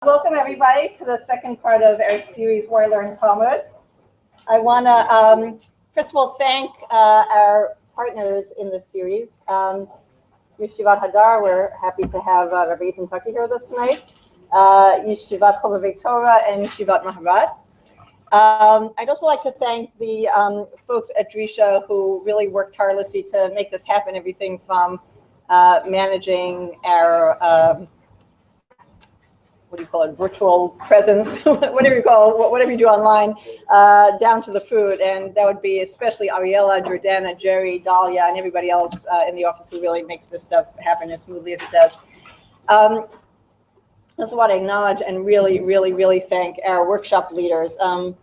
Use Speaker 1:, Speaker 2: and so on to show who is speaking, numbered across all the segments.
Speaker 1: Welcome everybody to the second part of our series, Why Learn Talmud. I want to, first of all, thank our partners in this series. Yeshivat Hadar, we're happy to have Rabbi Ethan Tucker here with us tonight. Yeshivat Chovevei Torah and Yeshivat Maharat. I'd also like to thank the folks at Dirshu who really worked tirelessly to make this happen. Everything from managing our what do you call it, virtual presence, whatever you call it, whatever you do online, down to the food. And that would be especially Ariella, Jordana, Jerry, Dahlia, and everybody else in the office who really makes this stuff happen as smoothly as it does. I also want to acknowledge and really thank our workshop leaders. Rabbi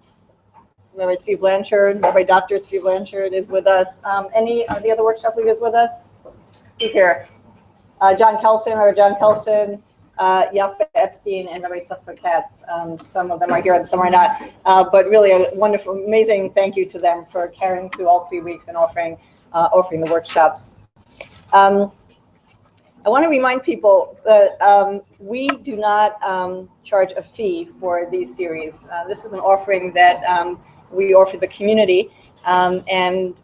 Speaker 1: Tzvi Blanchard, Rabbi Dr. Tzvi Blanchard is with us. Any of the other workshop leaders with us? Who's here? John Kelson, Rabbi John Kelson, Yaffa Epstein, and Rabbi Sussman Katz. Some of them are here and some are not. But really a wonderful, amazing thank you to them for carrying through all 3 weeks and offering the workshops. I want to remind people that we do not charge a fee for these series. This is an offering that we offer the community. And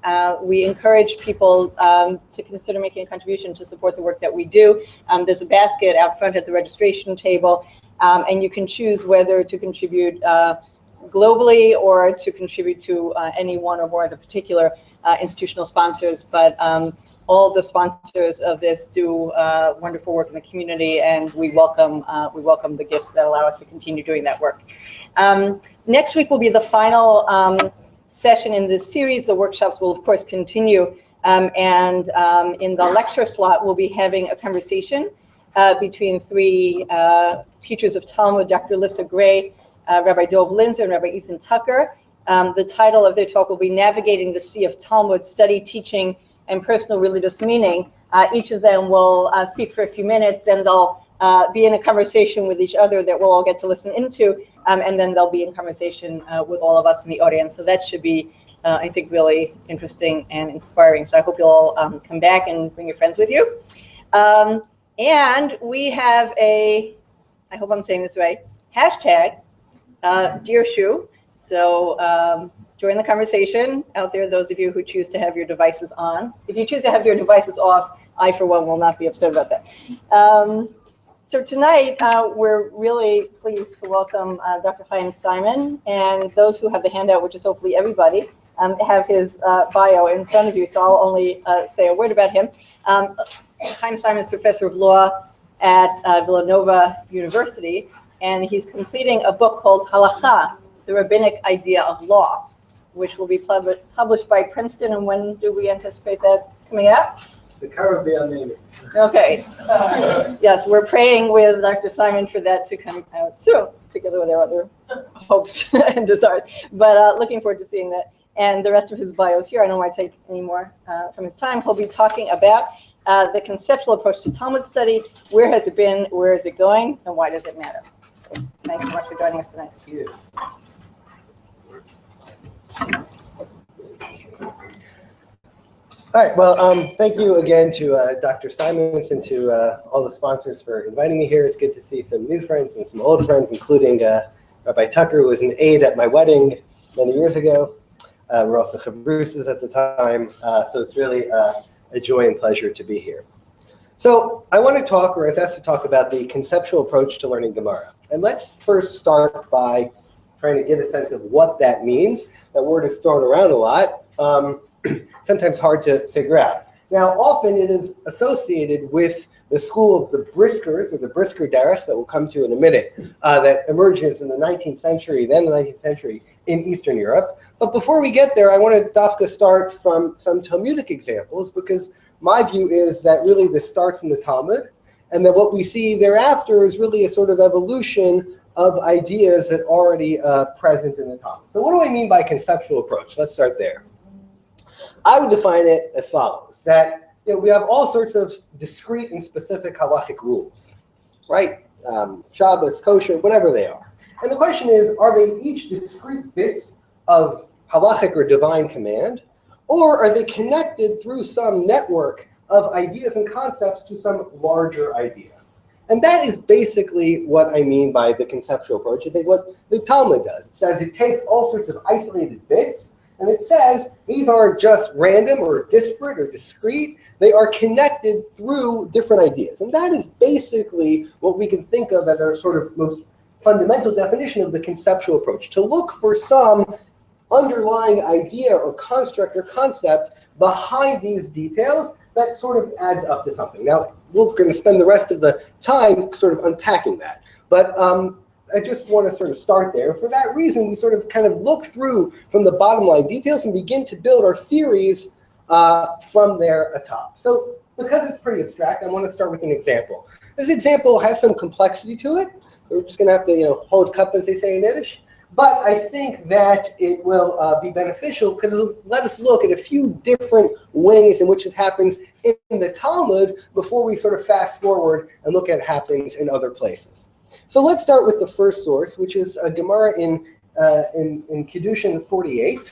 Speaker 1: we encourage people to consider making a contribution to support the work that we do. There's a basket out front at the registration table, and you can choose whether to contribute globally or to contribute to any one or more of the particular institutional sponsors. But all the sponsors of this do wonderful work in the community, and we welcome the gifts that allow us to continue doing that work. Next week will be the final session in this series. The workshops will of course continue, and in the lecture slot we'll be having a conversation between 3 teachers of Talmud, Dr. Lissa Gray, Rabbi Dov Linzer, and Rabbi Ethan Tucker. The title of their talk will be Navigating the Sea of Talmud, Study, Teaching, and Personal Religious Meaning. Each of them will speak for a few minutes, then they'll be in a conversation with each other that we'll all get to listen into, and then they'll be in conversation with all of us in the audience. So that should be, I think, really interesting and inspiring. So I hope you'll all come back and bring your friends with you. And we have I hope I'm saying this right, hashtag Dirshu. So join the conversation out there, those of you who choose to have your devices on. If you choose to have your devices off, I, for one, will not be upset about that. So tonight, we're really pleased to welcome Dr. Chaim Saiman, and those who have the handout, which is hopefully everybody, have his bio in front of you, so I'll only say a word about him. Chaim Saiman is professor of law at Villanova University, and he's completing a book called Halacha, the Rabbinic Idea of Law, which will be published by Princeton. And when do we anticipate that coming out?
Speaker 2: The Caribbean maybe.
Speaker 1: Okay. Yes, we're praying with Dr. Saiman for that to come out soon, together with our other hopes and desires. But looking forward to seeing that. And the rest of his bio is here. I don't want to take any more from his time. He'll be talking about the conceptual approach to Talmud study. Where has it been? Where is it going? And why does it matter? So thanks so much for joining us tonight.
Speaker 2: Thank you. All right, well, thank you again to Dr. Steinmetz and to all the sponsors for inviting me here. It's good to see some new friends and some old friends, including Rabbi Tucker, who was an aide at my wedding many years ago. We're also chavrusas at the time, so it's really a joy and pleasure to be here. So I want to talk, or I was asked to talk about the conceptual approach to learning Gemara. And let's first start by trying to get a sense of what that means. That word is thrown around a lot. Sometimes hard to figure out. Now, often it is associated with the school of the Briskers, or the Brisker Derech, that we'll come to in a minute, that emerges in the 19th century, then the 19th century in Eastern Europe. But before we get there, I want to Dafka start from some Talmudic examples, because my view is that really this starts in the Talmud, and that what we see thereafter is really a sort of evolution of ideas that are already present in the Talmud. So what do I mean by conceptual approach? Let's start there. I would define it as follows, that we have all sorts of discrete and specific halachic rules, right? Shabbos, kosher, whatever they are. And the question is, are they each discrete bits of halachic or divine command, or are they connected through some network of ideas and concepts to some larger idea? And that is basically what I mean by the conceptual approach. I think what the Talmud does. It says it takes all sorts of isolated bits, and it says these aren't just random or disparate or discrete. They are connected through different ideas. And that is basically what we can think of as our sort of most fundamental definition of the conceptual approach, to look for some underlying idea or construct or concept behind these details that sort of adds up to something. Now, we're going to spend the rest of the time sort of unpacking that. But I just want to sort of start there. For that reason, we sort of kind of look through from the bottom line details and begin to build our theories from there atop. So because it's pretty abstract, I want to start with an example. This example has some complexity to it. So we're just going to have to, hold cup, as they say in Yiddish. But I think that it will be beneficial because it'll let us look at a few different ways in which it happens in the Talmud before we sort of fast forward and look at it happens in other places. So let's start with the first source, which is a Gemara in Kiddushin 48.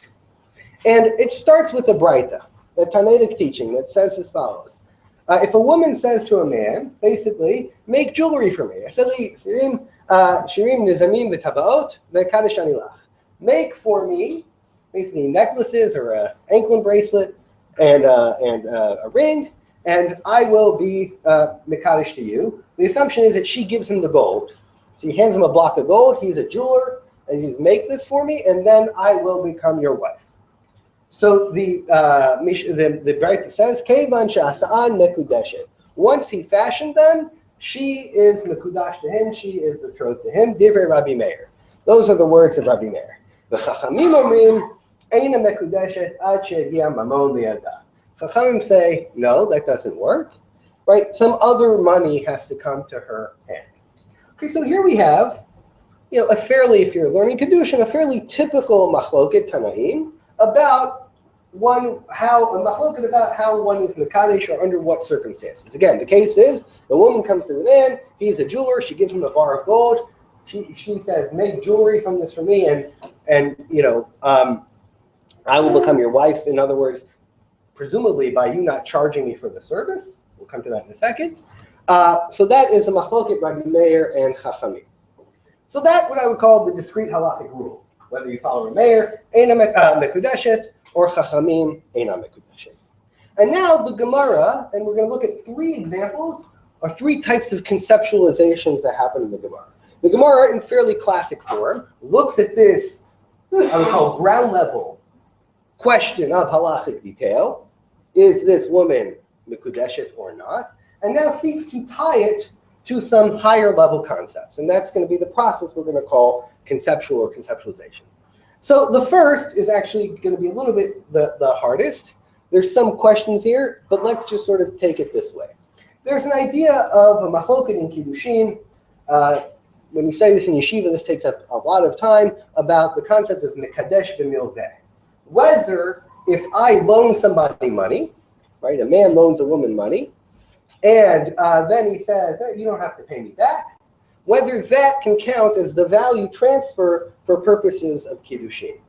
Speaker 2: And it starts with a Braita, a Tanaitic teaching that says as follows. If a woman says to a man, basically, make jewelry for me. Make for me, basically, necklaces or an anklet bracelet and a ring, and I will be mekadosh to you. The assumption is that she gives him the gold. So he hands him a block of gold. He's a jeweler, and he's make this for me, and then I will become your wife. So the Braita says, Kevan she'asa'an mekudeshet. Once he fashioned them, she is mekudash to him, she is betrothed to him. Divrei Rabbi Meir. Those are the words of Rabbi Meir. The Chachamim omrim, eina mekudeshet ad she'egia mamon li'ada. Chachamim say, no, that doesn't work. Right? Some other money has to come to her hand. Okay, so here we have, a fairly, if you're learning Kiddushin, a fairly typical machloket Tanaim about how one is mekadesh or under what circumstances. Again, the case is the woman comes to the man, he's a jeweler, she gives him a bar of gold, she says, make jewelry from this for me, and I will become your wife. In other words, presumably by you not charging me for the service. We'll come to that in a second. So that is a machloket Rabbi Meir and Chachamim. So that what I would call the discrete halachic rule, whether you follow Rabbi Meir, eina mekudeshet, or Chachamim, eina mekudeshet. And now the Gemara, and we're going to look at three examples, or three types of conceptualizations that happen in the Gemara. The Gemara, in fairly classic form, looks at this, I would call ground level question of halachic detail. Is this woman mekudeshet or not? And now seeks to tie it to some higher level concepts. And that's going to be the process we're going to call conceptual or conceptualization. So the first is actually going to be a little bit the hardest. There's some questions here, but let's just sort of take it this way. There's an idea of a machloket in Kiddushin. When you say this in Yeshiva, this takes up a lot of time, about the concept of mekadesh b'milveh. Whether if I loan somebody money, right, a man loans a woman money, and then he says, hey, you don't have to pay me back, whether that can count as the value transfer for purposes of Kiddushin.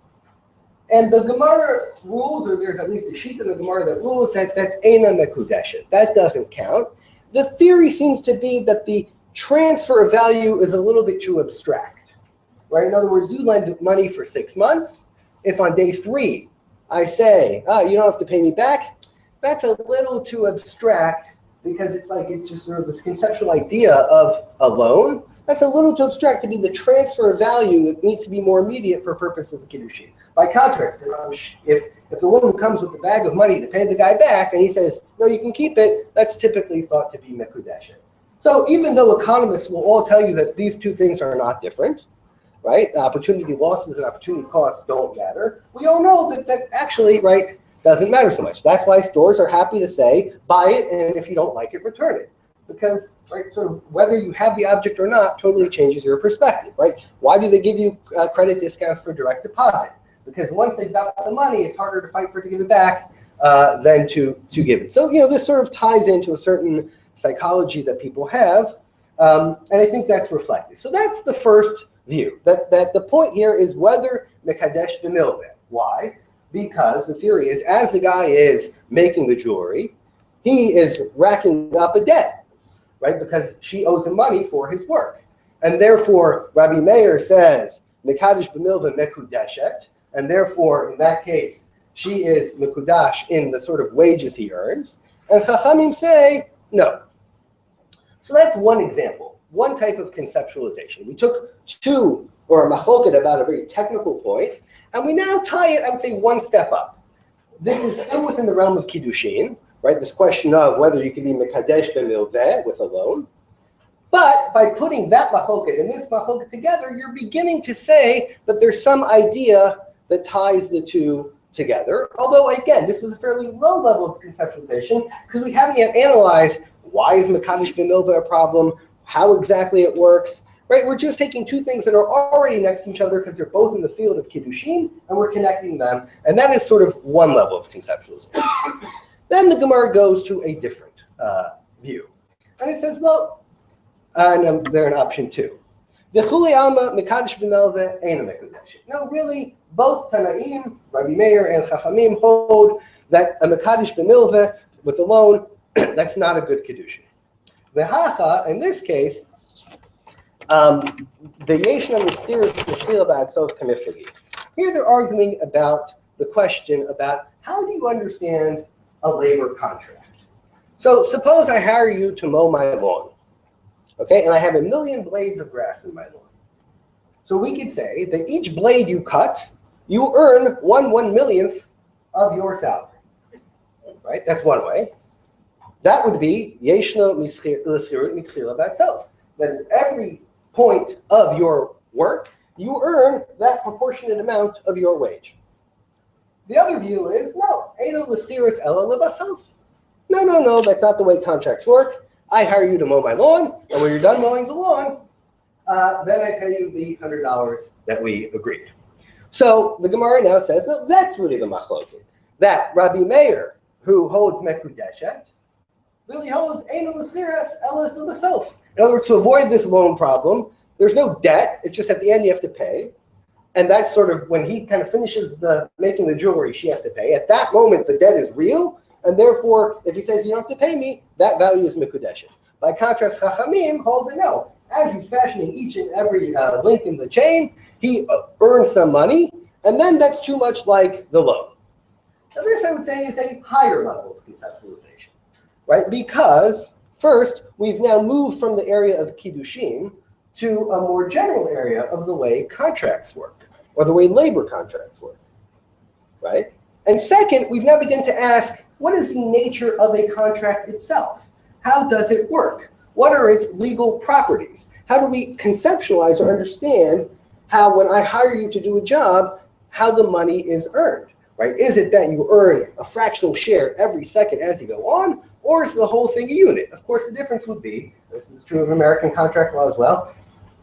Speaker 2: And the Gemara rules, or there's at least a sheet in the Gemara that rules that's eina mekudeshet. That doesn't count. The theory seems to be that the transfer of value is a little bit too abstract, right? In other words, you lend money for 6 months. If on day 3 I say, you don't have to pay me back, that's a little too abstract, because it's just sort of this conceptual idea of a loan. That's a little too abstract to be the transfer of value that needs to be more immediate for purposes of Kiddushin. By contrast, if the woman comes with the bag of money to pay the guy back and he says, no, you can keep it, that's typically thought to be mekudeshet. So even though economists will all tell you that these two things are not different, right? The opportunity losses and opportunity costs don't matter. We all know that actually, right, doesn't matter so much. That's why stores are happy to say, buy it, and if you don't like it, return it. Because, right, sort of whether you have the object or not totally changes your perspective, right? Why do they give you credit discounts for direct deposit? Because once they've got the money, it's harder to fight for it to give it back than to give it. So, this sort of ties into a certain psychology that people have, and I think that's reflected. So that's the first view, that the point here is whether mekadesh b'milveh. Why? Because the theory is, as the guy is making the jewelry, he is racking up a debt. right? Because she owes him money for his work. And therefore, Rabbi Meir says, Mekadesh b'milva mekudeshet, and therefore, in that case, she is mekudash in the sort of wages he earns. And Chachamim say, no. So that's one example, one type of conceptualization. We took two, or a machloket about a very technical point, and we now tie it, I would say, one step up. This is still within the realm of kiddushin, right? This question of whether you can be mekadesh b'milveh with a loan. But by putting that machloket and this machloket together, you're beginning to say that there's some idea that ties the two together. Although, again, this is a fairly low level of conceptualization because we haven't yet analyzed why is mekadesh b'milveh a problem, how exactly it works, right? We're just taking two things that are already next to each other because they're both in the field of kiddushin, and we're connecting them. And that is sort of one level of conceptualization. Then the Gemara goes to a different view. And it says, no, and they're in option 2. D'chuli alma mekadesh b'milveh eina mekudeshet. No, really, both Tanaim, Rabbi Meir, and Chachamim hold that a mekadesh b'milveh with a loan, that's not a good kiddushin. The hacha, in this case, the yeshna mistiras mechila ba'atzof kamiflagi. Here they're arguing about the question about how do you understand a labor contract. So suppose I hire you to mow my lawn. Okay, and I have 1,000,000 blades of grass in my lawn. So we could say that each blade you cut, you earn 1/1,000,000th of your salary. Right? That's one way. That would be yeshna l'schirut mitchila b'atzof. That at every point of your work, you earn that proportionate amount of your wage. The other view is no, eino l'schirus ela lebasof. No, that's not the way contracts work. I hire you to mow my lawn, and when you're done mowing the lawn, then I pay you the $100 that we agreed. So the Gemara now says, no, that's really the machloket. That Rabbi Meir, who holds mekudeshet, really holds eino l'schirus ela lebasof. In other words, to avoid this loan problem, there's no debt. It's just at the end you have to pay. And that's sort of when he kind of finishes making the jewelry, she has to pay. At that moment, the debt is real. And therefore, if he says you don't have to pay me, that value is mekudeshet. By contrast, Chachamim hold that no. As he's fashioning each and every link in the chain, he earns some money, and then that's too much like the loan. Now this, I would say, is a higher level of conceptualization, right? Because first, we've now moved from the area of kiddushin to a more general area of the way contracts work, or the way labor contracts work, right? And second, we've now begun to ask, what is the nature of a contract itself? How does it work? What are its legal properties? How do we conceptualize or understand how, when I hire you to do a job, how the money is earned, right? Is it that you earn a fractional share every second as you go on, or is the whole thing a unit? Of course, the difference would be, this is true of American contract law as well,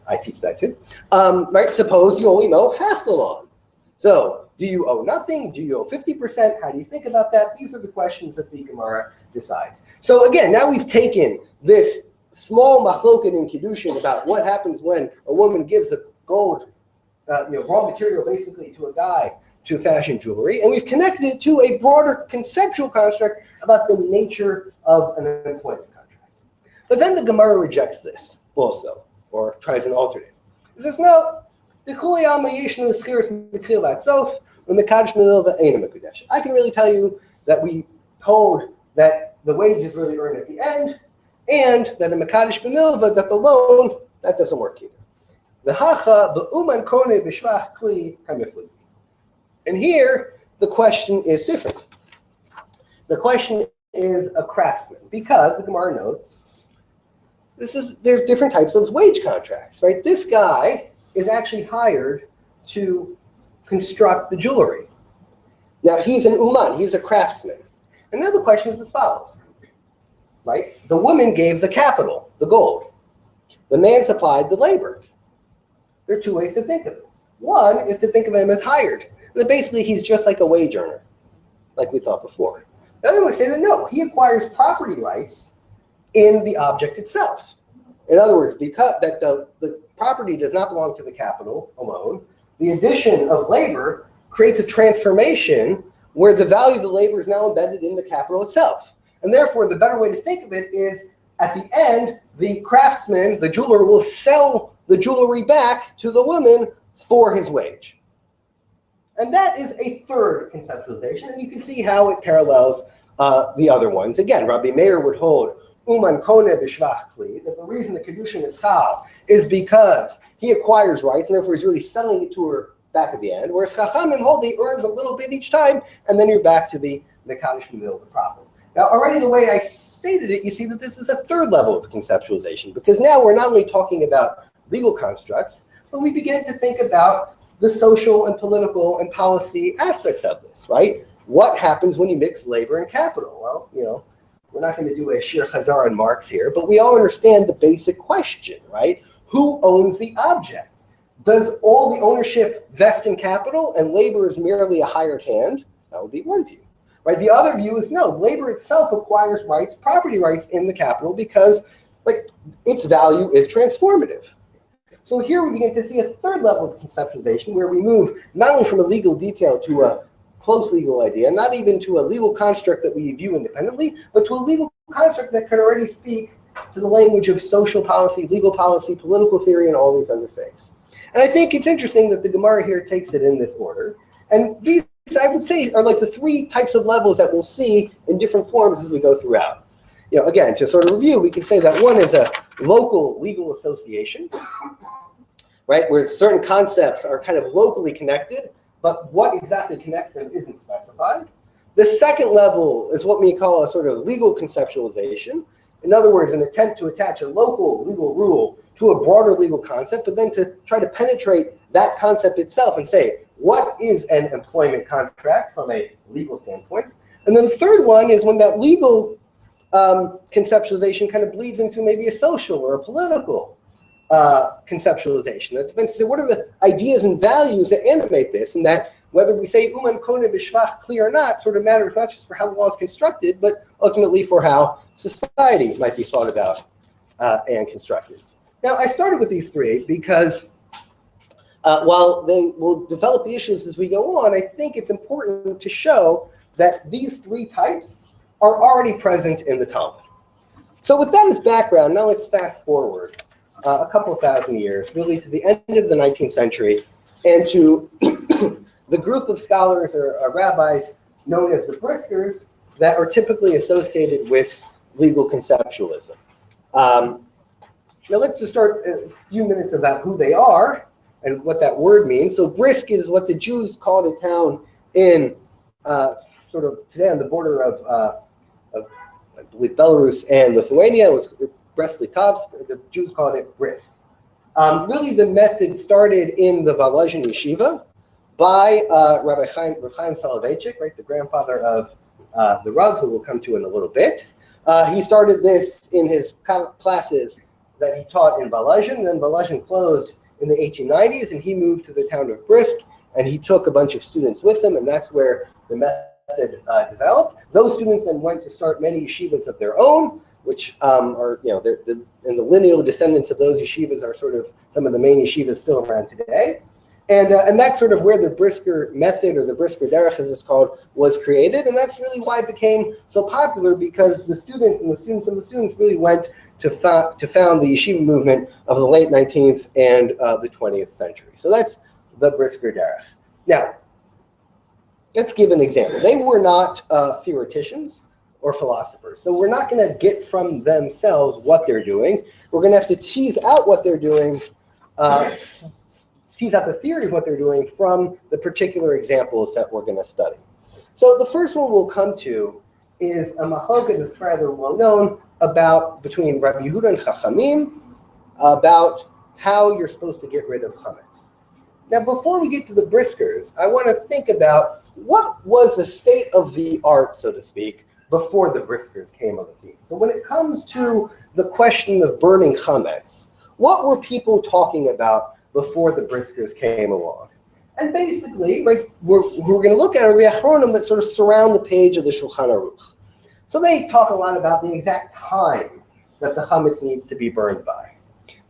Speaker 2: I teach that too, right? Suppose you only mow half the lawn. So do you owe nothing? Do you owe 50%? How do you think about that? These are the questions that the Gemara decides. So again, now we've taken this small machloket in kiddushin about what happens when a woman gives a gold, raw material basically to a guy to fashion jewelry, and we've connected it to a broader conceptual construct about the nature of an employment contract. But then the Gemara rejects this also, or tries an alternate. It says, no, I can really tell you that we hold that the wage is really earned at the end, and that a mekadesh b'milva, that the loan, that doesn't work either. And here, the question is different. The question is a craftsman, because the Gemara notes, there's different types of wage contracts, right? This guy is actually hired to construct the jewelry. Now, he's an uman, he's a craftsman. And now the question is as follows, right? The woman gave the capital, the gold. The man supplied the labor. There are two ways to think of this. One is to think of him as hired. That basically, he's just like a wage earner, like we thought before. The other one would say that no, he acquires property rights in the object itself. In other words, because that the property does not belong to the capital alone, the addition of labor creates a transformation where the value of the labor is now embedded in the capital itself. And therefore, the better way to think of it is at the end, the craftsman, the jeweler, will sell the jewelry back to the woman for his wage. And that is a third conceptualization, and you can see how it parallels the other ones. Again, Rabbi Meir would hold uman kone b'shvach kli, that the reason the kedushin is chal is because he acquires rights, and therefore he's really selling it to her back at the end, whereas chachamim hold he earns a little bit each time, and then you're back to the mekadosh in the middle of the problem. Now, already the way I stated it, you see that this is a third level of conceptualization, because now we're not only talking about legal constructs, but we begin to think about the social and political and policy aspects of this, right? What happens when you mix labor and capital? Well, we're not going to do a Shir Chazar on Marx here, but we all understand the basic question, right? Who owns the object? Does all the ownership vest in capital and labor is merely a hired hand? That would be one view, right? The other view is no, labor itself acquires rights, property rights in the capital because its value is transformative. So here we begin to see a third level of conceptualization where we move not only from a legal detail to a close legal idea, not even to a legal construct that we view independently, but to a legal construct that can already speak to the language of social policy, legal policy, political theory, and all these other things. And I think it's interesting that the Gemara here takes it in this order. And these, I would say, are like the three types of levels that we'll see in different forms as we go throughout. Again, to sort of review, we can say that one is a local legal association, right, where certain concepts are kind of locally connected, but what exactly connects them isn't specified. The second level is what we call a sort of legal conceptualization. In other words, an attempt to attach a local legal rule to a broader legal concept, but then to try to penetrate that concept itself and say, what is an employment contract from a legal standpoint? And then the third one is when that legal conceptualization kind of bleeds into maybe a social or a political conceptualization. That's meant to say, what are the ideas and values that animate this? And that whether we say uman kone b'shvach kli or not sort of matters not just for how the law is constructed, but ultimately for how society might be thought about and constructed. Now, I started with these three because while they will develop the issues as we go on, I think it's important to show that these three types are already present in the Talmud. So with that as background, now let's fast forward a couple thousand years, really to the end of the 19th century, and to the group of scholars or rabbis known as the Briskers that are typically associated with legal conceptualism. Now let's just start a few minutes about who they are and what that word means. So Brisk is what the Jews called a town in sort of today on the border of I believe Belarus and Lithuania. It was Brest-Litovsk. The Jews called it Brisk. Really, the method started in the Volozhin Yeshiva by Rabbi Chaim Soloveitchik, right, the grandfather of the Rav, who we'll come to in a little bit. He started this in his classes that he taught in Volozhin. Then Volozhin closed in the 1890s, and he moved to the town of Brisk, and he took a bunch of students with him, and that's where the method developed. Those students then went to start many yeshivas of their own, which are, and the lineal descendants of those yeshivas are sort of some of the main yeshivas still around today. And that's sort of where the Brisker method, or the Brisker derech as it's called, was created. And that's really why it became so popular, because the students and the students of the students really went to found the yeshiva movement of the late 19th and the 20th century. So that's the Brisker derech. Now, let's give an example. They were not theoreticians or philosophers. So we're not going to get from themselves what they're doing. We're going to have to tease out what they're doing, tease out the theory of what they're doing from the particular examples that we're going to study. So the first one we'll come to is a machloket that's rather well known between Rabbi Yehuda and Chachamim about how you're supposed to get rid of chametz. Now, before we get to the Briskers, I want to think about what was the state of the art, so to speak, before the Briskers came on the scene. So when it comes to the question of burning chametz, what were people talking about before the Briskers came along? And basically, right, we're going to look at are the achronim that sort of surround the page of the Shulchan Aruch. So they talk a lot about the exact time that the chametz needs to be burned by,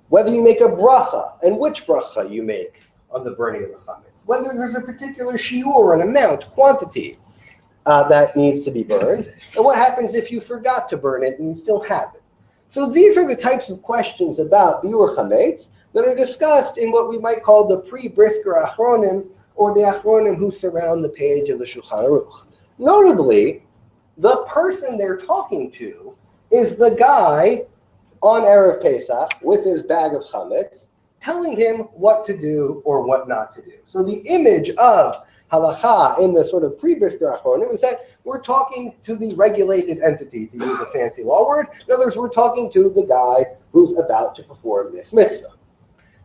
Speaker 2: whether you make a bracha and which bracha you make on the burning of the chametz, whether there's a particular shiur, an amount, quantity that needs to be burned, and what happens if you forgot to burn it and you still have it. So these are the types of questions about biur chametz that are discussed in what we might call the pre-brisker achronim, or the achronim who surround the page of the Shulchan Aruch. Notably, the person they're talking to is the guy on Erev Pesach with his bag of chametz, telling him what to do or what not to do. So the image of halacha in the sort of pre-brisker achronim is that we're talking to the regulated entity, to use a fancy law word. In other words, we're talking to the guy who's about to perform this mitzvah.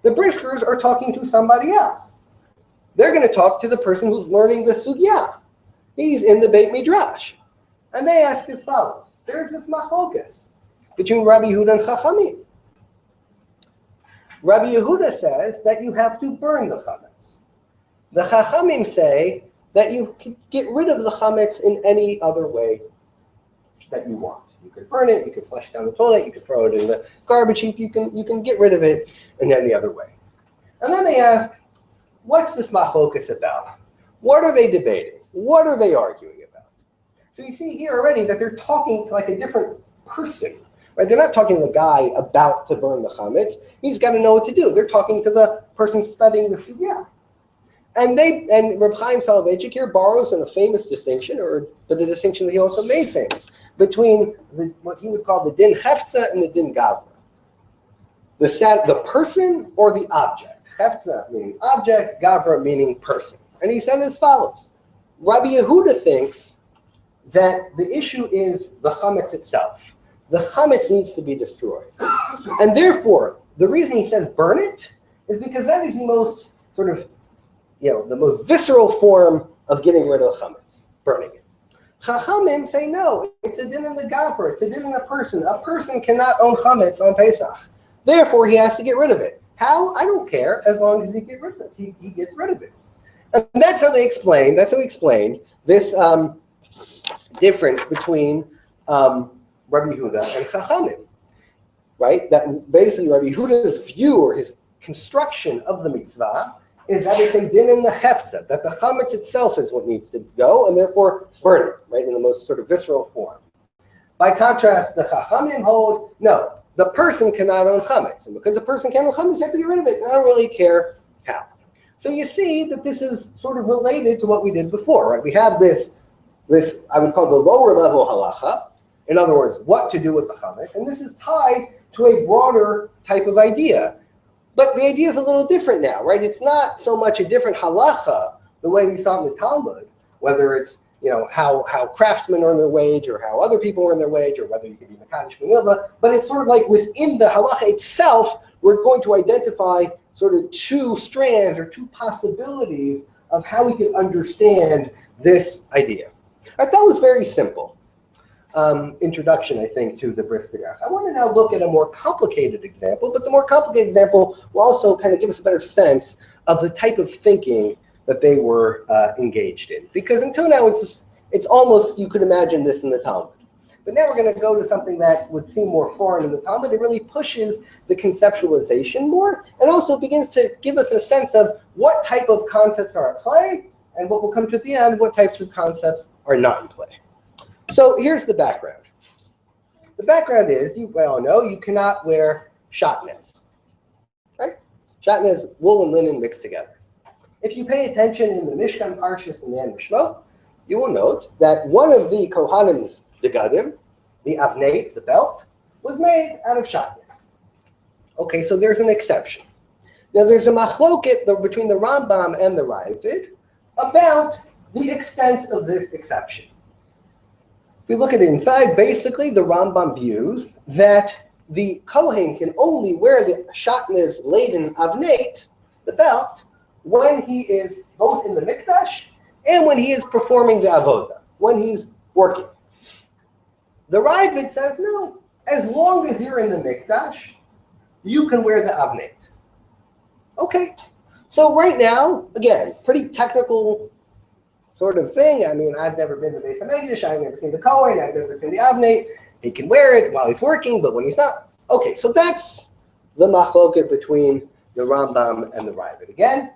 Speaker 2: The briskers are talking to somebody else. They're going to talk to the person who's learning the sugya. He's in the Beit Midrash. And they ask as follows. There's this machlokas between Rabbi Yehuda and Chachamim. Rabbi Yehuda says that you have to burn the chametz. The Chachamim say that you can get rid of the chametz in any other way that you want. You can burn it, you can flush it down the toilet, you can throw it in the garbage heap, you can get rid of it in any other way. And then they ask, what's this machlokas about? What are they debating? What are they arguing about? So you see here already that they're talking to like a different person, right? They're not talking to the guy about to burn the chametz. He's got to know what to do. They're talking to the person studying the sugya. And Reb Chaim Soloveitchik here borrows in a famous distinction, but a distinction that he also made famous, between what he would call the din hefza and the din gavra. The person or the object. Hefza meaning object, gavra meaning person. And he said as follows. Rabbi Yehuda thinks that the issue is the chametz itself. The chametz needs to be destroyed. And therefore, the reason he says burn it is because that is the most sort of, the most visceral form of getting rid of the chametz, burning it. Chachamim say no, it's a din in the gaffer, it's a din in the person. A person cannot own chametz on Pesach. Therefore, he has to get rid of it. How? I don't care, as long as he gets rid of it. He gets rid of it. And that's how he explained this difference between Rabbi Yehuda and Chachamim, right? That basically Rabbi Yehuda's view or his construction of the mitzvah is that it's a din in the hefza, that the chametz itself is what needs to go, and therefore burn it, right, in the most sort of visceral form. By contrast, the Chachamim hold, no, the person cannot own chametz, and because the person can't own chametz, you have to get rid of it. I don't really care how. So you see that this is sort of related to what we did before, right? We have this I would call the lower level halacha, in other words, what to do with the chametz, and this is tied to a broader type of idea. But the idea is a little different now, right? It's not so much a different halacha, the way we saw in the Talmud, whether it's, how craftsmen earn their wage or how other people earn their wage or whether you can be mekadosh b'milva, but it's sort of like within the halacha itself, we're going to identify sort of two strands or two possibilities of how we can understand this idea. That was very simple. Introduction, I think, to the brisker. I want to now look at a more complicated example, but the more complicated example will also kind of give us a better sense of the type of thinking that they were engaged in. Because until now, it's almost, you could imagine this in the Talmud. But now we're going to go to something that would seem more foreign in the Talmud. It really pushes the conceptualization more, and also begins to give us a sense of what type of concepts are at play, and what will come to at the end, what types of concepts are not in play. So here's the background. The background is, you well know, you cannot wear shatnez, right? Shatnez, wool and linen mixed together. If you pay attention in the Mishkan Parshas and the end of Shemot, you will note that one of the Kohanim's begadim, the avnei, the belt, was made out of shatnez. Okay, so there's an exception. Now there's a machloket between the Rambam and the Ravid about the extent of this exception. If we look at it inside, basically the Rambam views that the Kohen can only wear the shatnez-laden avnei, the belt, when he is both in the mikdash and when he is performing the avodah, when he's working. The Ravid says, no, as long as you're in the mikdash, you can wear the avnei. Okay, so right now, again, pretty technical sort of thing. I mean, I've never been to the Beis HaMikdash, I've never seen the Kohen, I've never seen the avnei. He can wear it while he's working, but when he's not. Okay, so that's the machloket between the Rambam and the Ravid. Again,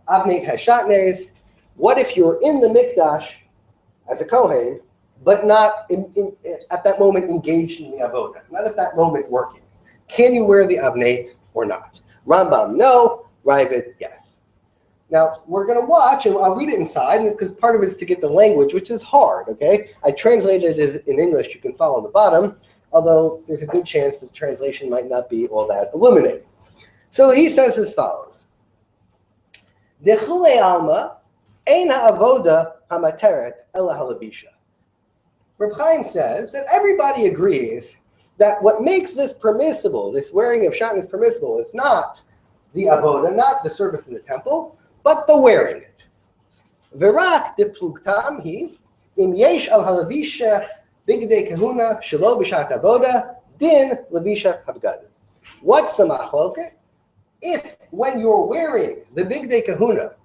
Speaker 2: avnei has shatnez. What if you're in the mikdash as a Kohen, but not at that moment engaged in the avoda, not at that moment working. Can you wear the avneit or not? Rambam, no. Ravid, yes. Now, we're going to watch, and I'll read it inside, because part of it is to get the language, which is hard, okay? I translated it in English. You can follow on the bottom, although there's a good chance the translation might not be all that illuminating. So he says as follows. Dechule alma ein ha'avoda hamateret ela halavisha. Reb Chaim says that everybody agrees that what makes this permissible, this wearing of shatnez permissible, is not the avoda, not the service in the temple, but the wearing it. V'rak de plugtam hi im yesh al halavisha bigdei kahuna shelo b'shat avoda din lavisha habgad. What's the machloket? If when you're wearing the bigdei kahuna,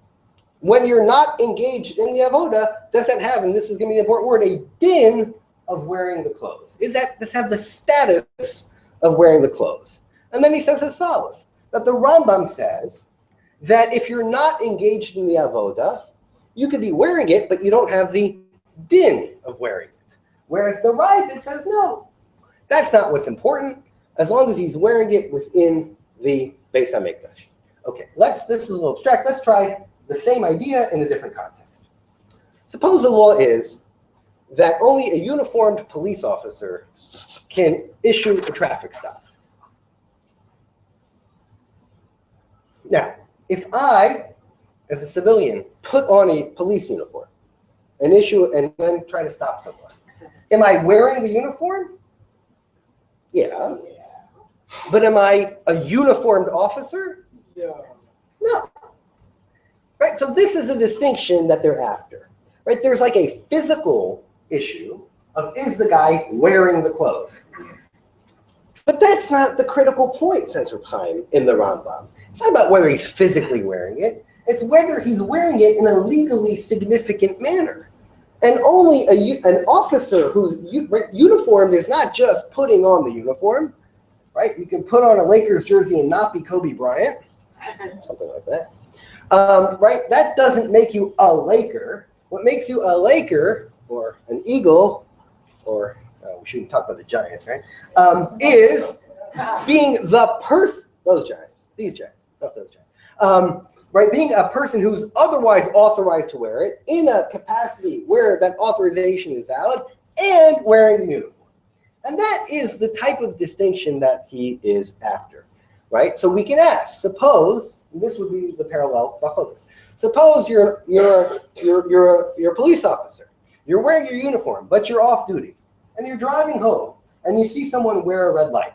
Speaker 2: when you're not engaged in the avoda, does that have, and this is going to be the important word, a din of wearing the clothes? Does that have the status of wearing the clothes? And then he says as follows, that the Rambam says that if you're not engaged in the avoda, you could be wearing it, but you don't have the din of wearing it. Whereas the Ravid says, no, that's not what's important, as long as he's wearing it within the Beis HaMikdash. Okay, this is a little abstract. Let's try the same idea in a different context. Suppose the law is that only a uniformed police officer can issue a traffic stop. Now, if I, as a civilian, put on a police uniform and then try to stop someone, am I wearing the uniform? Yeah. But am I a uniformed officer? No. Right? So this is a distinction that they're after. Right? There's like a physical issue of, is the guy wearing the clothes? But that's not the critical point, says Reb Chaim in the Rambam. It's not about whether he's physically wearing it. It's whether he's wearing it in a legally significant manner. And only an officer who's uniformed is not just putting on the uniform. Right? You can put on a Lakers jersey and not be Kobe Bryant. Something like that. Right? That doesn't make you a Laker. What makes you a Laker or an Eagle, or we shouldn't talk about the Giants, right? Is being the person, these Giants, not those Giants. Right? Being a person who's otherwise authorized to wear it in a capacity where that authorization is valid and wearing the uniform. And that is the type of distinction that he is after, right? So we can ask, suppose, and this would be the parallel focus. Suppose you're a police officer. You're wearing your uniform, but you're off duty, and you're driving home, and you see someone wear a red light.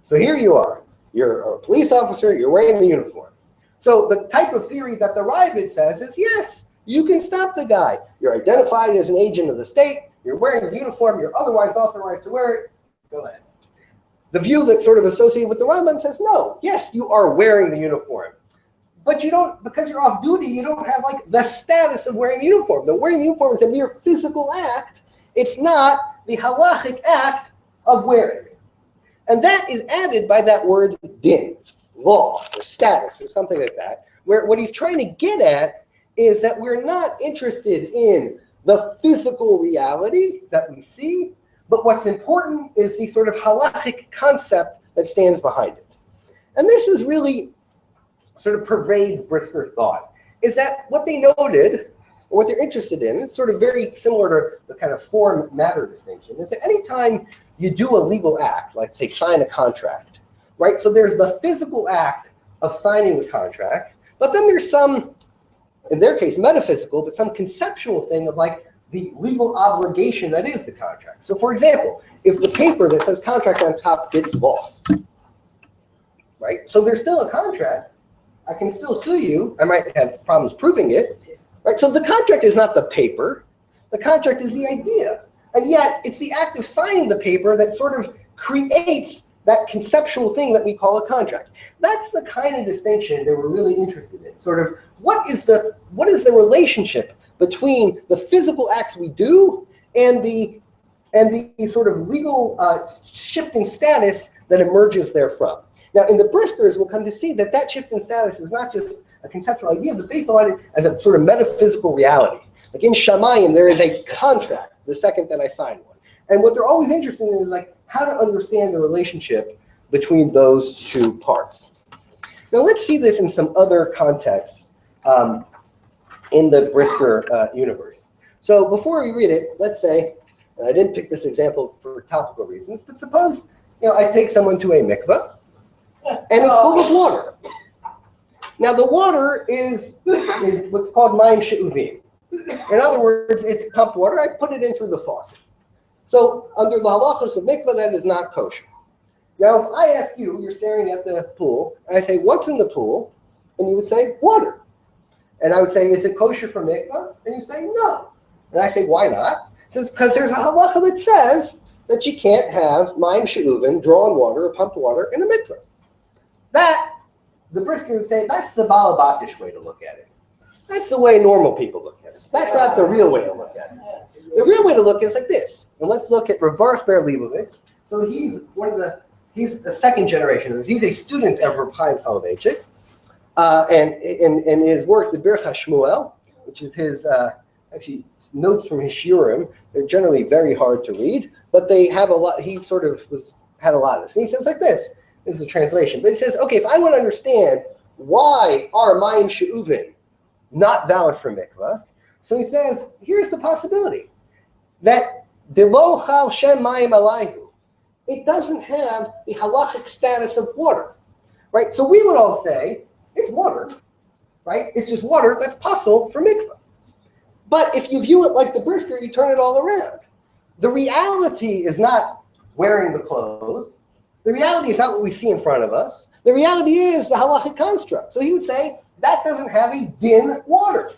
Speaker 2: So here you are. You're a police officer. You're wearing the uniform. So the type of theory that the Ravid says is, yes, you can stop the guy. You're identified as an agent of the state. You're wearing the uniform. You're otherwise authorized to wear it. Go ahead. The view that's sort of associated with the Rambam says, no, yes, you are wearing the uniform. But you don't, because you're off duty, you don't have like the status of wearing the uniform. The wearing the uniform is a mere physical act. It's not the halachic act of wearing it. And that is added by that word din, law, or status, or something like that, where what he's trying to get at is that we're not interested in the physical reality that we see, but what's important is the sort of halachic concept that stands behind it. And this is really sort of pervades Brisker thought, is that what they noted, or what they're interested in, is sort of very similar to the kind of form-matter distinction, is that anytime you do a legal act, like say sign a contract, right? So there's the physical act of signing the contract, but then there's some, in their case, metaphysical, but some conceptual thing of like the legal obligation that is the contract. So for example, if the paper that says contract on top gets lost, right? So there's still a contract. I can still sue you. I might have problems proving it, right? So the contract is not the paper. The contract is the idea. And yet it's the act of signing the paper that sort of creates that conceptual thing that we call a contract. That's the kind of distinction that we're really interested in. Sort of what is the relationship between the physical acts we do and the sort of legal shift in status that emerges therefrom. Now, in the Briskers, we'll come to see that that shift in status is not just a conceptual idea, but they thought it as a sort of metaphysical reality. Like in Shamayim, there is a contract the second that I sign one. And what they're always interested in is like how to understand the relationship between those two parts. Now let's see this in some other contexts in the Brisker universe. So before we read it, let's say, and I didn't pick this example for topical reasons, but suppose I take someone to a mikveh and it's full of water. Now the water is what's called mayim she'uvim. In other words, it's pumped water. I put it in through the faucet. So under the halachos of mikveh, that is not kosher. Now if I ask you, you're staring at the pool, and I say, what's in the pool? And you would say, water. And I would say, is it kosher for mikveh? And you say, no. And I say, why not? It says, because there's a halacha that says that you can't have mayim she'uvim, drawn water or pumped water in a mikveh. That, the Brisker would say, that's the balabatish way to look at it. That's the way normal people look at it. That's not the real way to look at it. The real way to look at it is like this. And let's look at Reverse Ber Leibovitz. So he's the second generation. He's a student of Reb Chaim Soloveitchik. And in his work, the Bircha Shmuel, which is his actually notes from his shiurim, they're generally very hard to read, but they have a lot. He sort of had a lot of this. And he says like this. This is a translation. But he says, okay, if I want to understand why are mayim she'uvim not valid for mikvah, so he says, here's the possibility that delo chal shem mayim alayhu, it doesn't have the halachic status of water, right? So we would all say, it's water, right? It's just water that's possible for mikvah. But if you view it like the Brisker, you turn it all around. The reality is not wearing the clothes. The reality is not what we see in front of us. The reality is the halachic construct. So he would say, that doesn't have a din water,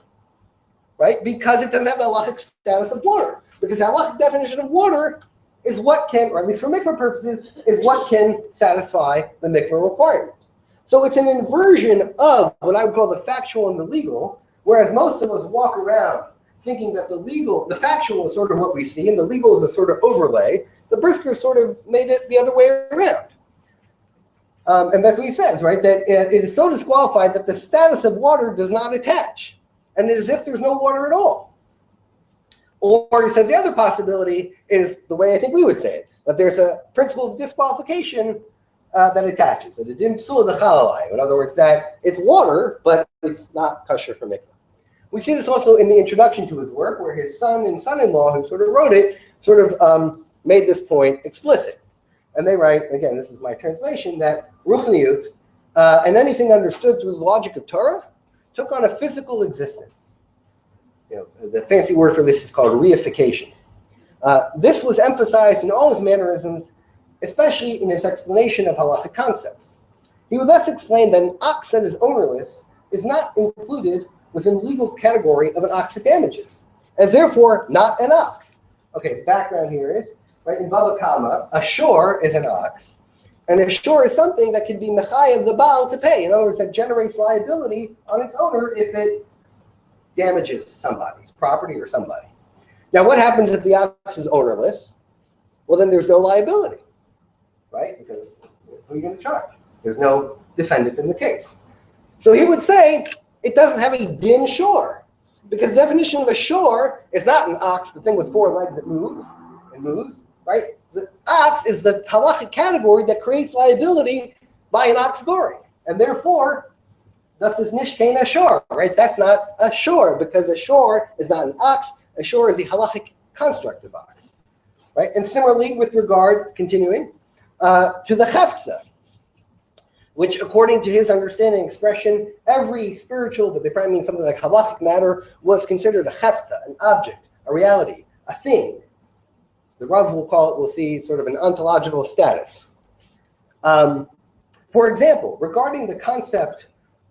Speaker 2: right? Because it doesn't have the halachic status of water. Because the halachic definition of water is what can, or at least for mikvah purposes, is what can satisfy the mikvah requirement. So it's an inversion of what I would call the factual and the legal, whereas most of us walk around thinking that the factual is sort of what we see, and the legal is a sort of overlay. The Brisker sort of made it the other way around. And that's what he says, right? That it is so disqualified that the status of water does not attach. And it is as if there's no water at all. Or he says the other possibility is the way I think we would say it, that there's a principle of disqualification that attaches. That it didn't psul the chalalai. In other words, that it's water, but it's not kosher for mikvah. We see this also in the introduction to his work, where his son and son-in-law, who sort of wrote it, sort of made this point explicit. And they write, again, this is my translation, that ruchniut and anything understood through the logic of Torah took on a physical existence. The fancy word for this is called reification. This was emphasized in all his mannerisms, especially in his explanation of halachic concepts. He would thus explain that an ox that is ownerless is not included within the legal category of an ox that damages, and therefore not an ox. Okay, the background here is, right, in Baba Kama, a shore is an ox, and a shore is something that can be mechayev the baal to pay. In other words, that generates liability on its owner if it damages somebody's property or somebody. Now, what happens if the ox is ownerless? Well, then there's no liability, right? Because who are you going to charge? There's no defendant in the case. So he would say it doesn't have a din shore, because the definition of a shore is not an ox, the thing with four legs that moves, right? The ox is the halachic category that creates liability by an ox goring, and therefore, thus is nishkein a shore, right? That's not a shore, because a shore is not an ox. A shore is the halachic construct of ox, right? And similarly, with regard, continuing, to the heftza, which according to his understanding expression, every spiritual, but they probably mean something like halachic matter, was considered a heftza, an object, a reality, a thing. The Rav will call it, we'll see, sort of an ontological status. For example, regarding the concept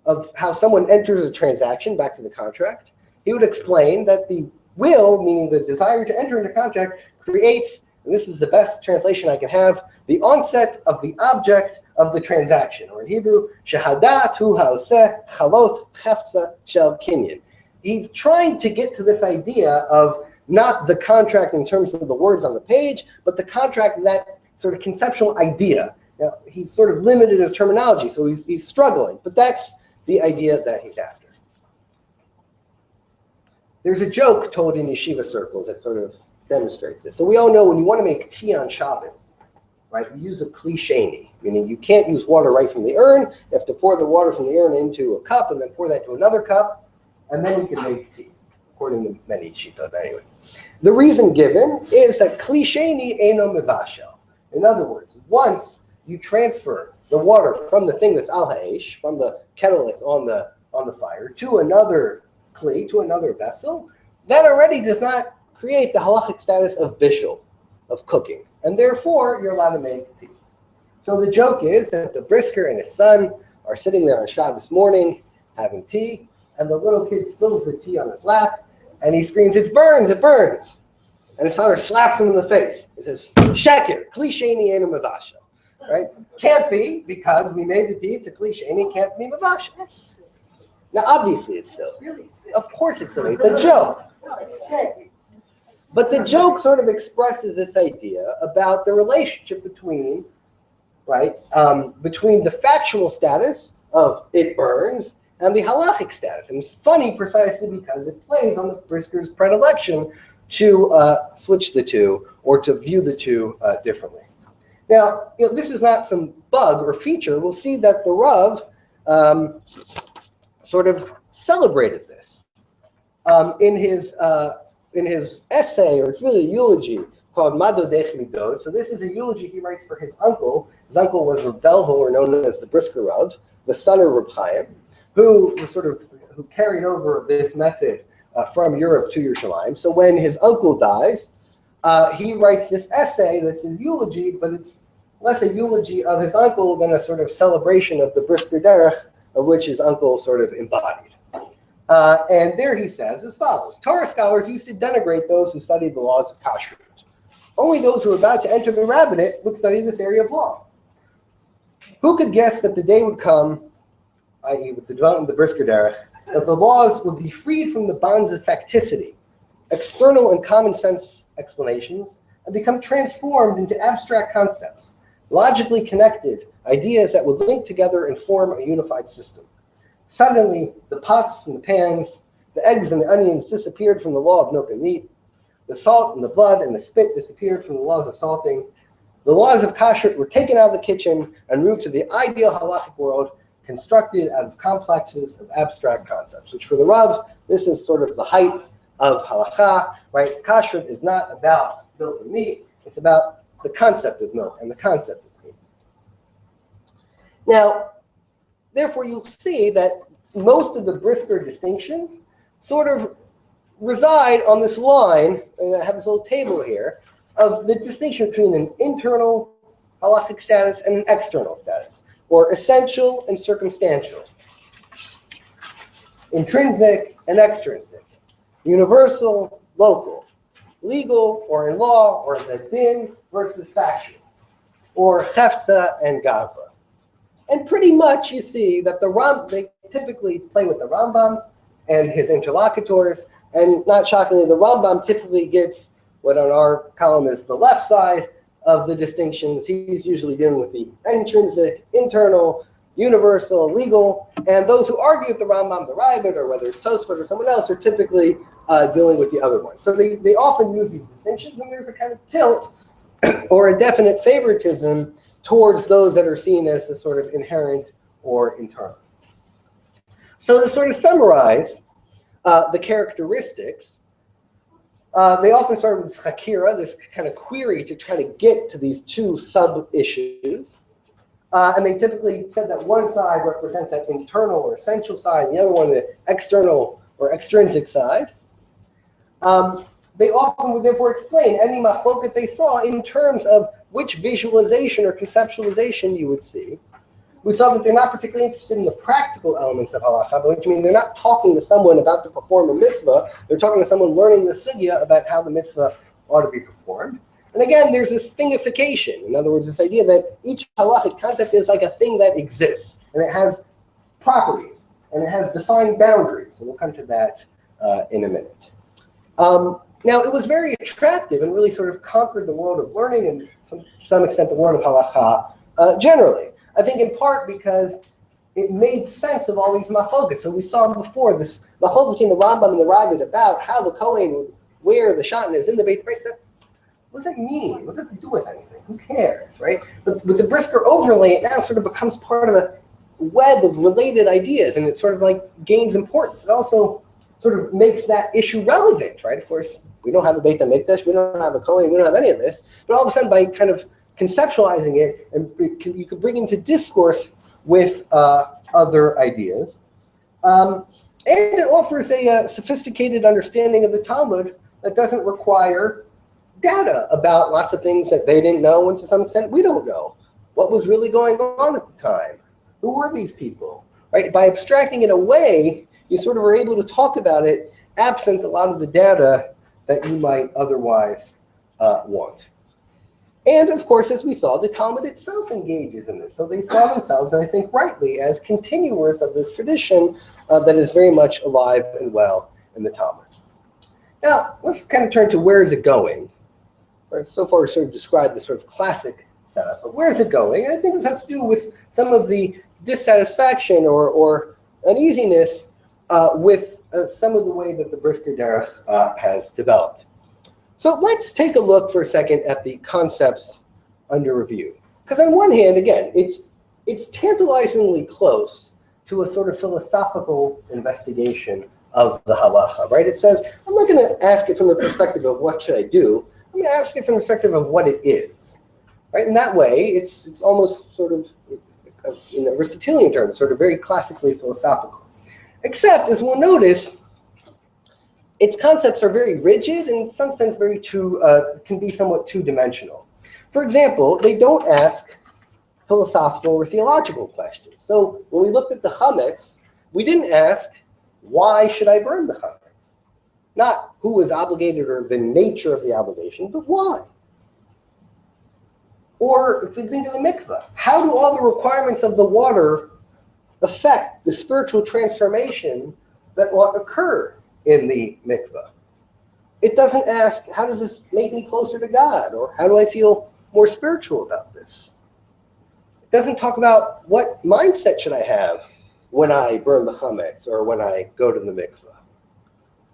Speaker 2: of how someone enters a transaction, back to the contract, he would explain that the will, meaning the desire to enter into contract, creates, and this is the best translation I can have, the onset of the object of the transaction, or in Hebrew, shahadat hu haoseh chalot heftza shel kinyan. He's trying to get to this idea of not the contract in terms of the words on the page, but the contract, that sort of conceptual idea. Now, he's sort of limited in his terminology, so he's struggling, but that's the idea that he's after. There's a joke told in yeshiva circles that sort of demonstrates this. So we all know when you want to make tea on Shabbos, right, you use a kli sheni, meaning you can't use water right from the urn. You have to pour the water from the urn into a cup and then pour that into another cup, and then you can make tea, according to many shitot anyway. The reason given is that kli sheni eino mevashel. In other words, once you transfer the water from the thing that's al ha'esh, from the kettle that's on the fire, to another kli, to another vessel, that already does not create the halachic status of bishul, of cooking, and therefore you're allowed to make tea. So the joke is that the brisker and his son are sitting there on Shabbos morning having tea, and the little kid spills the tea on his lap, and he screams, "It burns, it burns!" And his father slaps him in the face. He says, "Shekir, kli sheni eino mevashel." Right? Can't be, because we made the tea, it's a kli sheni, can't be mevashel. Now, obviously it's silly. Of course it's silly. It's a joke. But the joke sort of expresses this idea about the relationship between, right, between the factual status of it burns and the halachic status. And it's funny precisely because it plays on the brisker's predilection to switch the two or to view the two differently. Now, this is not some bug or feature. We'll see that the Rav sort of celebrated this in his essay, or it's really a eulogy called Madodech Midod. So this is a eulogy he writes for his uncle. His uncle was Reb Velvel, or known as the Brisker Rav, the son of Reb Chaim, who carried over this method from Europe to Yerushalayim. So when his uncle dies, he writes this essay that's his eulogy, but it's less a eulogy of his uncle than a sort of celebration of the Brisker Derech, of which his uncle sort of embodied. And there he says as follows: Torah scholars used to denigrate those who studied the laws of kashrut. Only those who were about to enter the rabbinate would study this area of law. Who could guess that the day would come, i.e. with the development of the Brisker Derech, that the laws would be freed from the bonds of facticity, external and common sense explanations, and become transformed into abstract concepts, logically connected ideas that would link together and form a unified system. Suddenly, the pots and the pans, the eggs and the onions disappeared from the law of milk and meat. The salt and the blood and the spit disappeared from the laws of salting. The laws of kashrut were taken out of the kitchen and moved to the ideal halachic world, constructed out of complexes of abstract concepts, which for the Rav, this is sort of the height of halacha, right? Kashrut is not about milk and meat, it's about the concept of milk and the concept of meat. Now, therefore, you'll see that most of the Brisker distinctions sort of reside on this line, and I have this little table here, of the distinction between an internal halachic status and an external status, or essential and circumstantial, intrinsic and extrinsic, universal, local, legal or in law, or the din versus factual, or chefza and gava. And pretty much you see that they typically play with the Rambam and his interlocutors, and not shockingly, the Rambam typically gets what on our column is the left side of the distinctions. He's usually dealing with the intrinsic, internal, universal, legal, and those who argue with the Rambam, the Rabbit, or whether it's Tosfot or someone else, are typically dealing with the other ones. So they often use these distinctions, and there's a kind of tilt or a definite favoritism towards those that are seen as the sort of inherent or internal. So to sort of summarize the characteristics, they often start with this chakira, this kind of query to try to get to these two sub-issues. And they typically said that one side represents that internal or essential side, and the other one the external or extrinsic side. They often would therefore explain any machloket they saw in terms of which visualization or conceptualization you would see. We saw that they're not particularly interested in the practical elements of halacha, which means they're not talking to someone about to perform a mitzvah. They're talking to someone learning the sugya about how the mitzvah ought to be performed. And again, there's this thingification. In other words, this idea that each halachic concept is like a thing that exists, and it has properties, and it has defined boundaries. And we'll come to that in a minute. Now, it was very attractive and really sort of conquered the world of learning and to some extent the world of halacha generally. I think in part because it made sense of all these machlokas. So we saw before this machlok between the Rambam and the Ravid about how the Kohen would where the shatan is in the Beit, right? What does that mean? What does that have to do with anything? Who cares, right? But with the brisker overlay, it now sort of becomes part of a web of related ideas, and it sort of like gains importance. It also sort of makes that issue relevant, right? Of course, we don't have a Beit HaMikdash, we don't have a Kohen, we don't have any of this, but all of a sudden by kind of conceptualizing it, and you could bring into discourse with other ideas. And it offers a sophisticated understanding of the Talmud that doesn't require data about lots of things that they didn't know, and to some extent we don't know. What was really going on at the time? Who were these people? Right? By abstracting it away, you sort of are able to talk about it absent a lot of the data that you might otherwise want. And of course, as we saw, the Talmud itself engages in this. So they saw themselves, and I think rightly, as continuers of this tradition that is very much alive and well in the Talmud. Now, let's kind of turn to where is it going. Right? So far, we sort of described the sort of classic setup, but where is it going? And I think this has to do with some of the dissatisfaction or uneasiness with some of the way that the brisker derech has developed. So let's take a look for a second at the concepts under review. Because on one hand, again, it's tantalizingly close to a sort of philosophical investigation of the halacha, right? It says, I'm not going to ask it from the perspective of what should I do. I'm going to ask it from the perspective of what it is, right? In that way, it's almost sort of, in Aristotelian terms, sort of very classically philosophical. Except, as we'll notice, its concepts are very rigid and in some sense can be somewhat two-dimensional. For example, they don't ask philosophical or theological questions. So when we looked at the chametz, we didn't ask, why should I burn the chametz? Not who was obligated or the nature of the obligation, but why? Or if we think of the mikveh, how do all the requirements of the water affect the spiritual transformation that ought to occur in the mikveh? It doesn't ask, how does this make me closer to God? Or how do I feel more spiritual about this? It doesn't talk about what mindset should I have when I burn the chametz or when I go to the mikveh.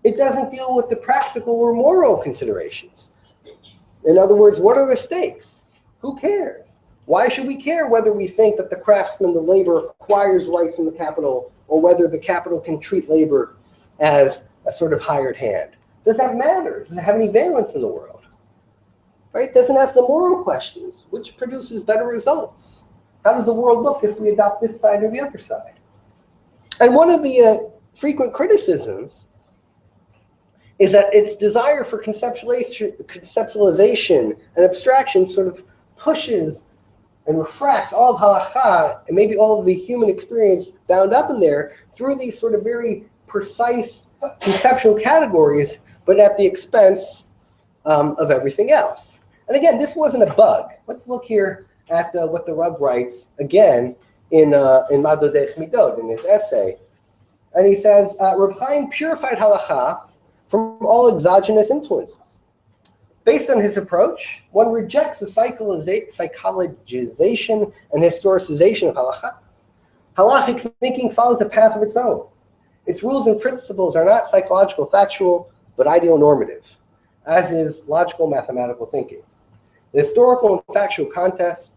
Speaker 2: It doesn't deal with the practical or moral considerations. In other words, what are the stakes? Who cares? Why should we care whether we think that the craftsman, the labor, acquires rights in the capital, or whether the capital can treat labor as a sort of hired hand? Does that matter? Does it have any valence in the world? Right? It doesn't ask the moral questions. Which produces better results? How does the world look if we adopt this side or the other side? And one of the frequent criticisms is that its desire for conceptualization and abstraction sort of pushes and refracts all of halakha and maybe all of the human experience bound up in there through these sort of very precise conceptual categories, but at the expense of everything else. And again, this wasn't a bug. Let's look here at what the Rav writes again in Madodech Midot, in his essay. And he says, Reb Chaim purified halakha from all exogenous influences. Based on his approach, one rejects the psychologization and historicization of halakha. Halachic thinking follows a path of its own. Its rules and principles are not psychological factual, but ideal-normative, as is logical mathematical thinking. The historical and factual context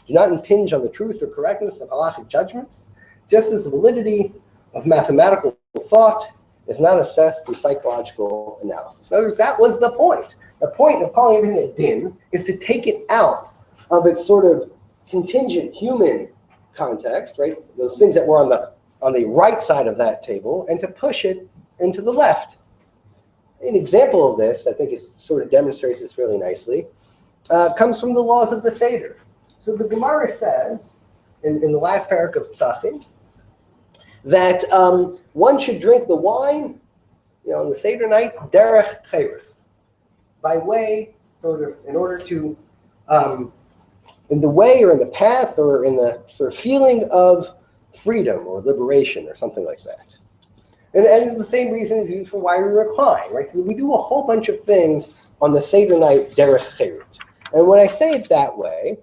Speaker 2: do not impinge on the truth or correctness of halachic judgments, just as the validity of mathematical thought is not assessed through psychological analysis. In other words, that was the point. The point of calling everything a din is to take it out of its sort of contingent human context, right? Those things that were on the right side of that table, and to push it into the left. An example of this, I think it sort of demonstrates this really nicely, comes from the laws of the Seder. So the Gemara says, in the last parak of Psachim, that one should drink the wine, on the Seder night, derech cheres, by way, sort of, in order to, in the way or in the path or in the sort of feeling of freedom or liberation or something like that. And the same reason is used for why we recline, right? So we do a whole bunch of things on the Seder night, derech cheres. And when I say it that way,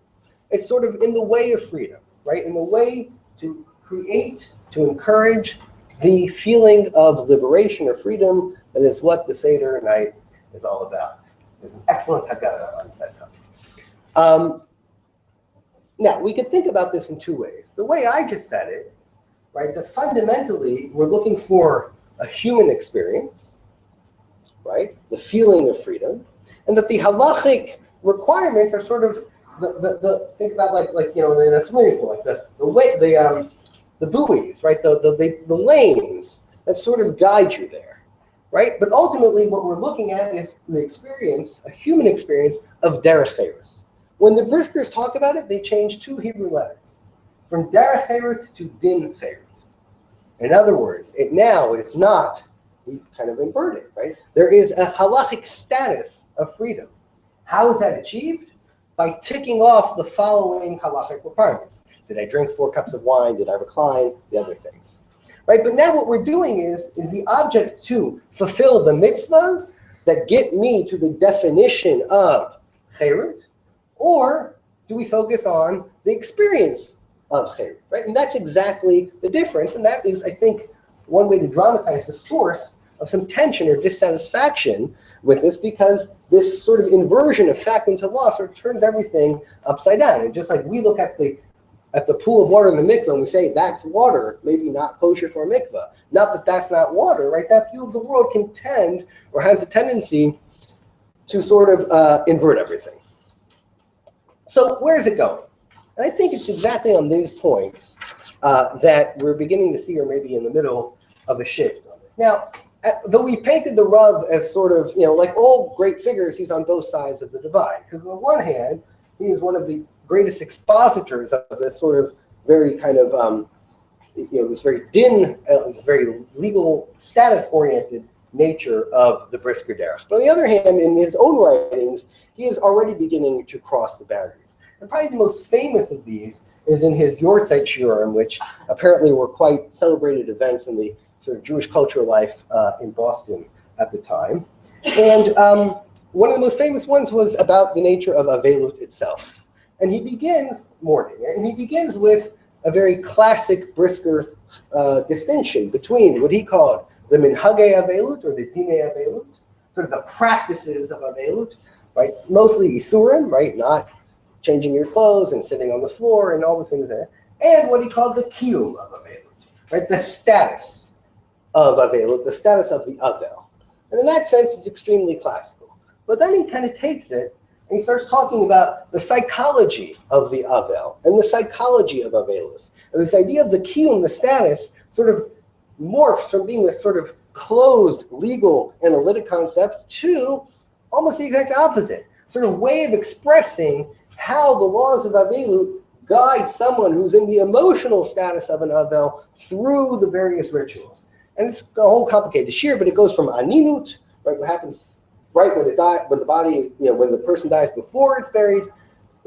Speaker 2: it's sort of in the way of freedom, right? In the way to create, to encourage the feeling of liberation or freedom That is what the Seder night is all about. There's an excellent Haggadah on Seder. Now, we could think about this in two ways. The way I just said it, right, that fundamentally we're looking for a human experience, right, the feeling of freedom, and that the halachic requirements are sort of the think about like in a swimming pool, like the buoys, right, the lanes that sort of guide you there, right? But ultimately, what we're looking at is the experience, a human experience of derech chayros. When the briskers talk about it, they change two Hebrew letters, from derech chayros to din chayros. In other words, it now is not, we kind of inverted, right? There is a halachic status of freedom. How is that achieved? By ticking off the following halachic requirements. Did I drink 4 cups of wine? Did I recline? The other things, right? But now what we're doing is the object to fulfill the mitzvahs that get me to the definition of chayrut, or do we focus on the experience of chayrut, right? And that's exactly the difference, and that is, I think, one way to dramatize the source of some tension or dissatisfaction with this, because this sort of inversion of fact into law sort of turns everything upside down. And just like we look at the pool of water in the mikveh and we say that's water, maybe not kosher for a mikveh. Not that that's not water, right? That view of the world can tend, or has a tendency to sort of invert everything. So where's it going? And I think it's exactly on these points that we're beginning to see, or maybe in the middle of a shift on this. Now, though we've painted the Rav as sort of, like all great figures, he's on both sides of the divide. Because on the one hand, he is one of the greatest expositors of this sort of very kind of, this very this very legal status-oriented nature of the brisker derech. But on the other hand, in his own writings, he is already beginning to cross the boundaries. And probably the most famous of these is in his Yortzeit Shiurim, which apparently were quite celebrated events in the sort of Jewish cultural life in Boston at the time. And one of the most famous ones was about the nature of Avelut itself. And he begins with a very classic brisker distinction between what he called the minhagei Avelut, or the dinei Avelut, sort of the practices of Avelut, right? Mostly Isurim, right? Not changing your clothes and sitting on the floor and all the things there. And what he called the kiyum of Avelut, right? The status of Avelut, the status of the Avel. And in that sense, it's extremely classical. But then he kind of takes it and he starts talking about the psychology of the Avel and the psychology of Avelus. And this idea of the kiyum, the status, sort of morphs from being this sort of closed, legal, analytic concept to almost the exact opposite, sort of way of expressing how the laws of Avelut guide someone who's in the emotional status of an Avel through the various rituals. And it's a whole complicated shir, but it goes from aninut, right, what happens right when the person dies before it's buried,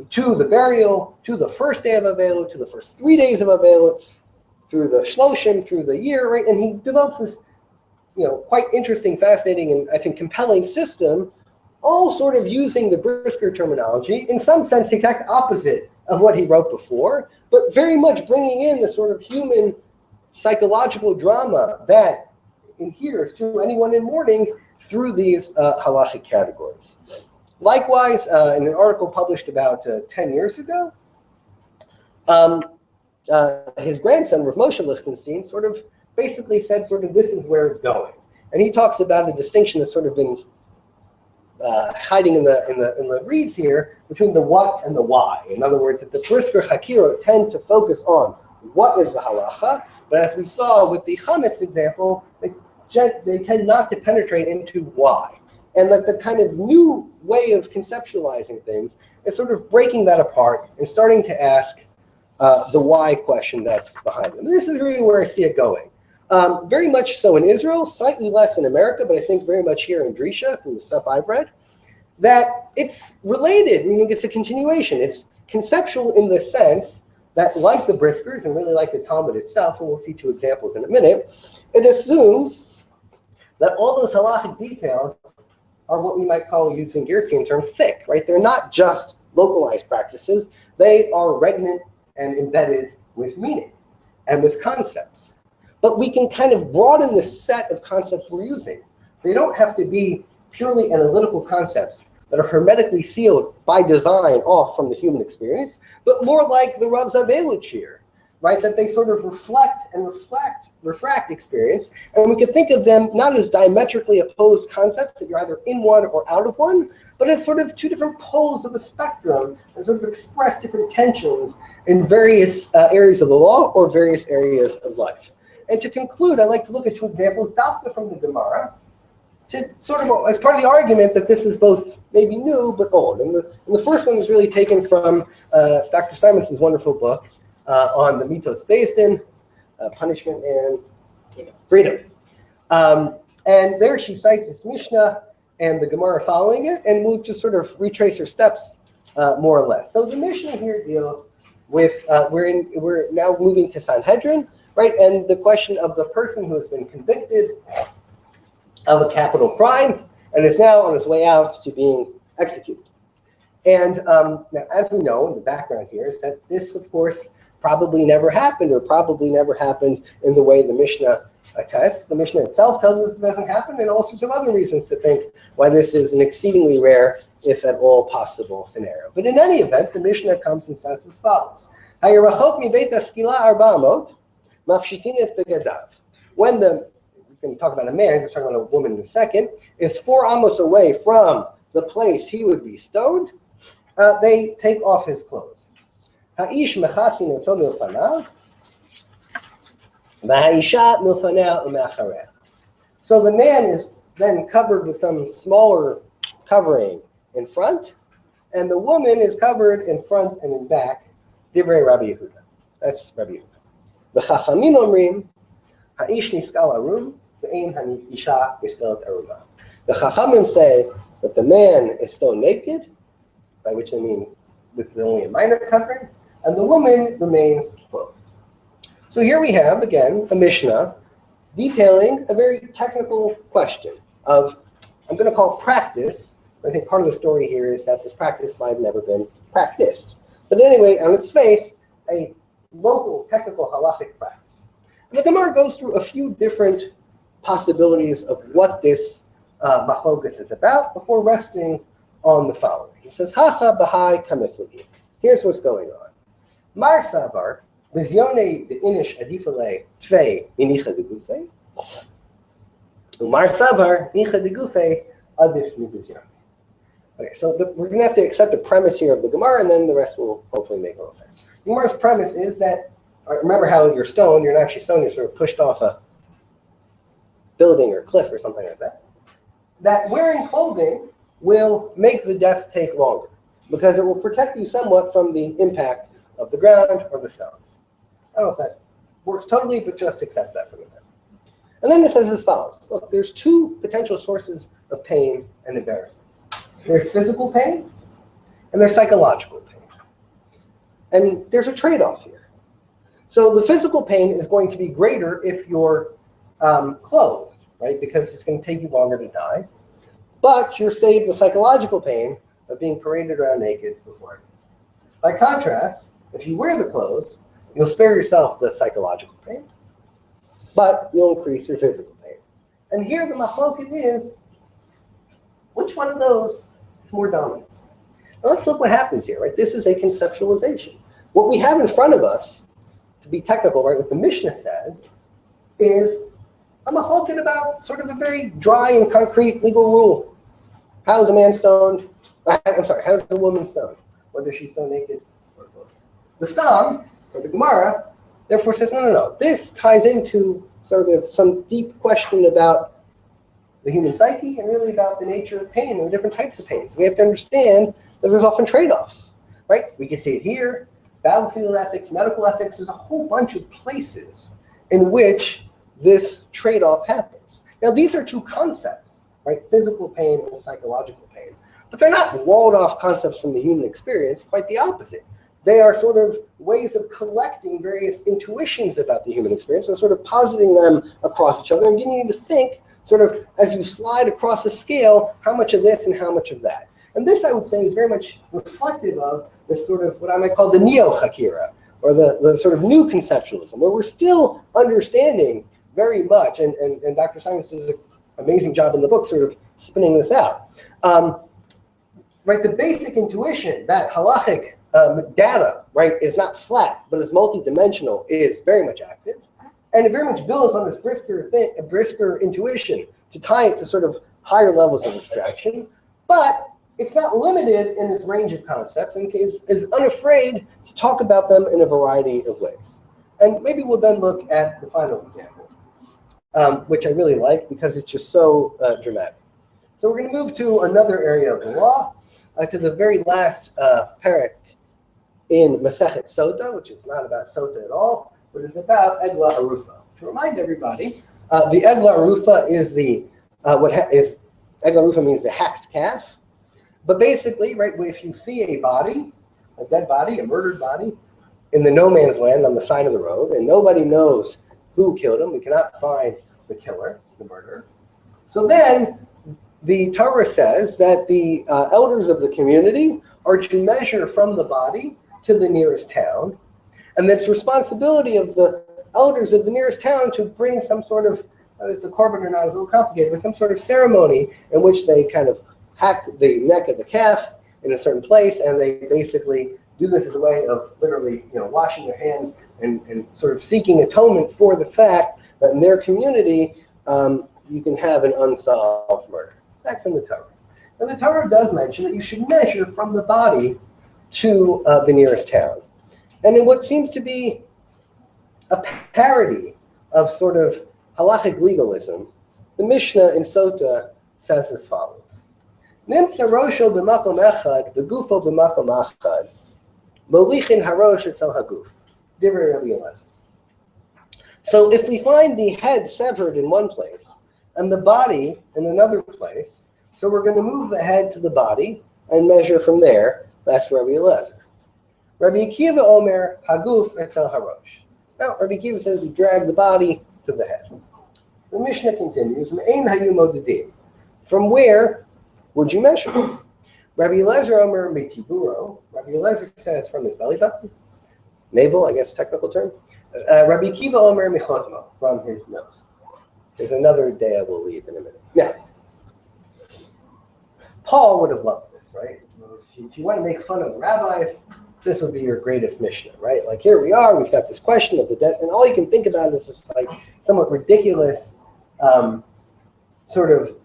Speaker 2: to the burial, to the first day of Avelut, to the first 3 days of Avelut, through the shloshim, through the year, right? And he develops this, quite interesting, fascinating, and I think compelling system, all sort of using the brisker terminology, in some sense the exact opposite of what he wrote before, but very much bringing in the sort of human psychological drama that adheres to anyone in mourning through these halachic categories. Likewise, in an article published about 10 years ago, his grandson, Rav Moshe Lichtenstein, sort of basically said this is where it's going. And he talks about a distinction that's sort of been hiding in the reads here between the what and the why. In other words, that the brisker hakirot tend to focus on what is the halacha, but as we saw with the chametz example, they tend not to penetrate into why. And that the kind of new way of conceptualizing things is sort of breaking that apart and starting to ask the why question that's behind them. And this is really where I see it going. Very much so in Israel, slightly less in America, but I think very much here in Drisha, from the stuff I've read, that it's related, meaning it's a continuation. It's conceptual in the sense that, like the briskers, and really like the Talmud itself, and we'll see 2 examples in a minute, it assumes that all those halachic details are what we might call, using Geertzian terms, thick, right? They're not just localized practices. They are regnant and embedded with meaning and with concepts. But we can kind of broaden the set of concepts we're using They don't have to be purely analytical concepts that are hermetically sealed by design off from the human experience, but more like the Rav Zabeluchir, right? That they sort of reflect and refract experience. And we could think of them not as diametrically opposed concepts that you're either in one or out of one, but as sort of two different poles of a spectrum that sort of express different tensions in various areas of the law or various areas of life. And to conclude, I'd like to look at two examples, Dafka from the Gemara, to sort of, as part of the argument that this is both maybe new but old. And the first one is really taken from Dr. Simons's wonderful book on the Mitos Beis punishment and freedom. And there she cites this Mishnah and the Gemara following it, and we'll just sort of retrace her steps more or less. So the Mishnah here deals with, we're now moving to Sanhedrin, right? And the question of the person who has been convicted of a capital crime and is now on his way out to being executed. And now, as we know, the background here is that this, of course, probably never happened in the way the Mishnah attests. The Mishnah itself tells us it doesn't happen, and all sorts of other reasons to think why this is an exceedingly rare, if at all possible, scenario. But in any event, the Mishnah comes and says as follows. When we're going to talk about a man, we're talking about a woman in a second, is 4 amos away from the place he would be stoned, they take off his clothes. Ha'ish mechasin oto milfanav, v'ha'isha milfanea u'me'achareh. So the man is then covered with some smaller covering in front, and the woman is covered in front and in back. Divrei Rabbi Yehuda. That's Rabbi Yehuda. V'chachamim omrim, ha'ish niskal arum, v'ein ha'isha niskalat aruma. The chachamim say that the man is stone naked, by which they mean with only a minor covering, and the woman remains clothed. So here we have, again, a Mishnah detailing a very technical question of, I'm going to call practice. I think part of the story here is that this practice might have never been practiced. But anyway, on its face, a local technical halachic practice. And the Gemara goes through a few different possibilities of what this machlokas is about before resting on the following. It says, Hacha b'hai kamiflagi. Here's what's going on. Mar savar, bizyone de inish adifale tvei minicha de gufe, umar savar nicha de gufe adif mi bizyone. Okay, so we're going to have to accept the premise here of the Gemara, and then the rest will hopefully make a little sense. The Gemara's premise is that, remember how you're stoned, you're not actually stoned, you're sort of pushed off a building or cliff or something like that. That wearing clothing will make the death take longer, because it will protect you somewhat from the impact of the ground or the stones. I don't know if that works totally, but just accept that for the moment. And then it says as follows. Look, there's two potential sources of pain and embarrassment. There's physical pain, and there's psychological pain. And there's a trade-off here. So the physical pain is going to be greater if you're clothed, right? Because it's going to take you longer to die. But you're saved the psychological pain of being paraded around naked before. By contrast, if you wear the clothes, you'll spare yourself the psychological pain, but you'll increase your physical pain. And here the machloket is, which one of those is more dominant? Now let's look what happens here, right? This is a conceptualization. What we have in front of us, to be technical, right, what the Mishnah says, is a machloket about sort of a very dry and concrete legal rule. How is a man stoned? I'm sorry, how is a woman stoned? Whether she's stoned naked or clothed. The Stam, or the Gemara, therefore says, no. This ties into sort of some deep question about the human psyche and really about the nature of pain and the different types of pain. So we have to understand that there's often trade-offs, right? We can see it here, battlefield ethics, medical ethics, there's a whole bunch of places in which this trade-off happens. Now, these are two concepts, right? Physical pain and psychological pain. But they're not walled-off concepts from the human experience, quite the opposite. They are sort of ways of collecting various intuitions about the human experience and sort of positing them across each other and getting you to think, sort of as you slide across a scale, how much of this and how much of that. And this, I would say, is very much reflective of this sort of what I might call the neo-Hakira, or the sort of new conceptualism, where we're still understanding very much, and Dr. Saiman does amazing job in the book sort of spinning this out. Right, the basic intuition that halachic data, right, is not flat, but is multidimensional, is very much active. And it very much builds on this brisker intuition to tie it to sort of higher levels of abstraction. But it's not limited in its range of concepts and is unafraid to talk about them in a variety of ways. And maybe we'll then look at the final example, which I really like because it's just so dramatic. So we're going to move to another area of the law, to the very last parak in Masechet Sota, which is not about Sota at all, but it's about Egla Arufa. To remind everybody, the Egla Arufa is Egla Arufa means the hacked calf. But basically, right, if you see a body, a dead body, a murdered body, in the no man's land on the side of the road, and nobody knows who killed him, we cannot find the killer, the murderer. So then the Torah says that the elders of the community are to measure from the body to the nearest town, and it's responsibility of the elders of the nearest town to bring some sort of, whether it's a korban or not, it's a little complicated, but some sort of ceremony in which they kind of hack the neck of the calf in a certain place, and they basically do this as a way of literally, washing their hands and sort of seeking atonement for the fact that in their community, you can have an unsolved murder. That's in the Torah. And the Torah does mention that you should measure from the body to the nearest town. And in what seems to be a parody of sort of halachic legalism, the Mishnah in Sota says as follows. Nimtza rosho b'makom echad v'gufo b'makom achad molichin harosh etzel haguf. Divrei Rabbi Elazar. So if we find the head severed in one place and the body in another place, so we're going to move the head to the body and measure from there. That's Rabbi Elazar. Rabbi Akiva Omer haguf etzel harosh. Now Rabbi Akiva says you drag the body to the head. The Mishnah continues, Me'ein hayu modedim. From where would you measure? Rabbi Elazar Omer mitiburo. Rabbi Elazar says from his belly button, navel, I guess technical term. Rabbi Akiva Omer michotmo, from his nose. There's another day I will leave in a minute. Now, Paul would have loved this, right? If you want to make fun of the rabbis, this would be your greatest Mishnah, right? Like here we are, we've got this question of the dead, and all you can think about is this like somewhat ridiculous sort of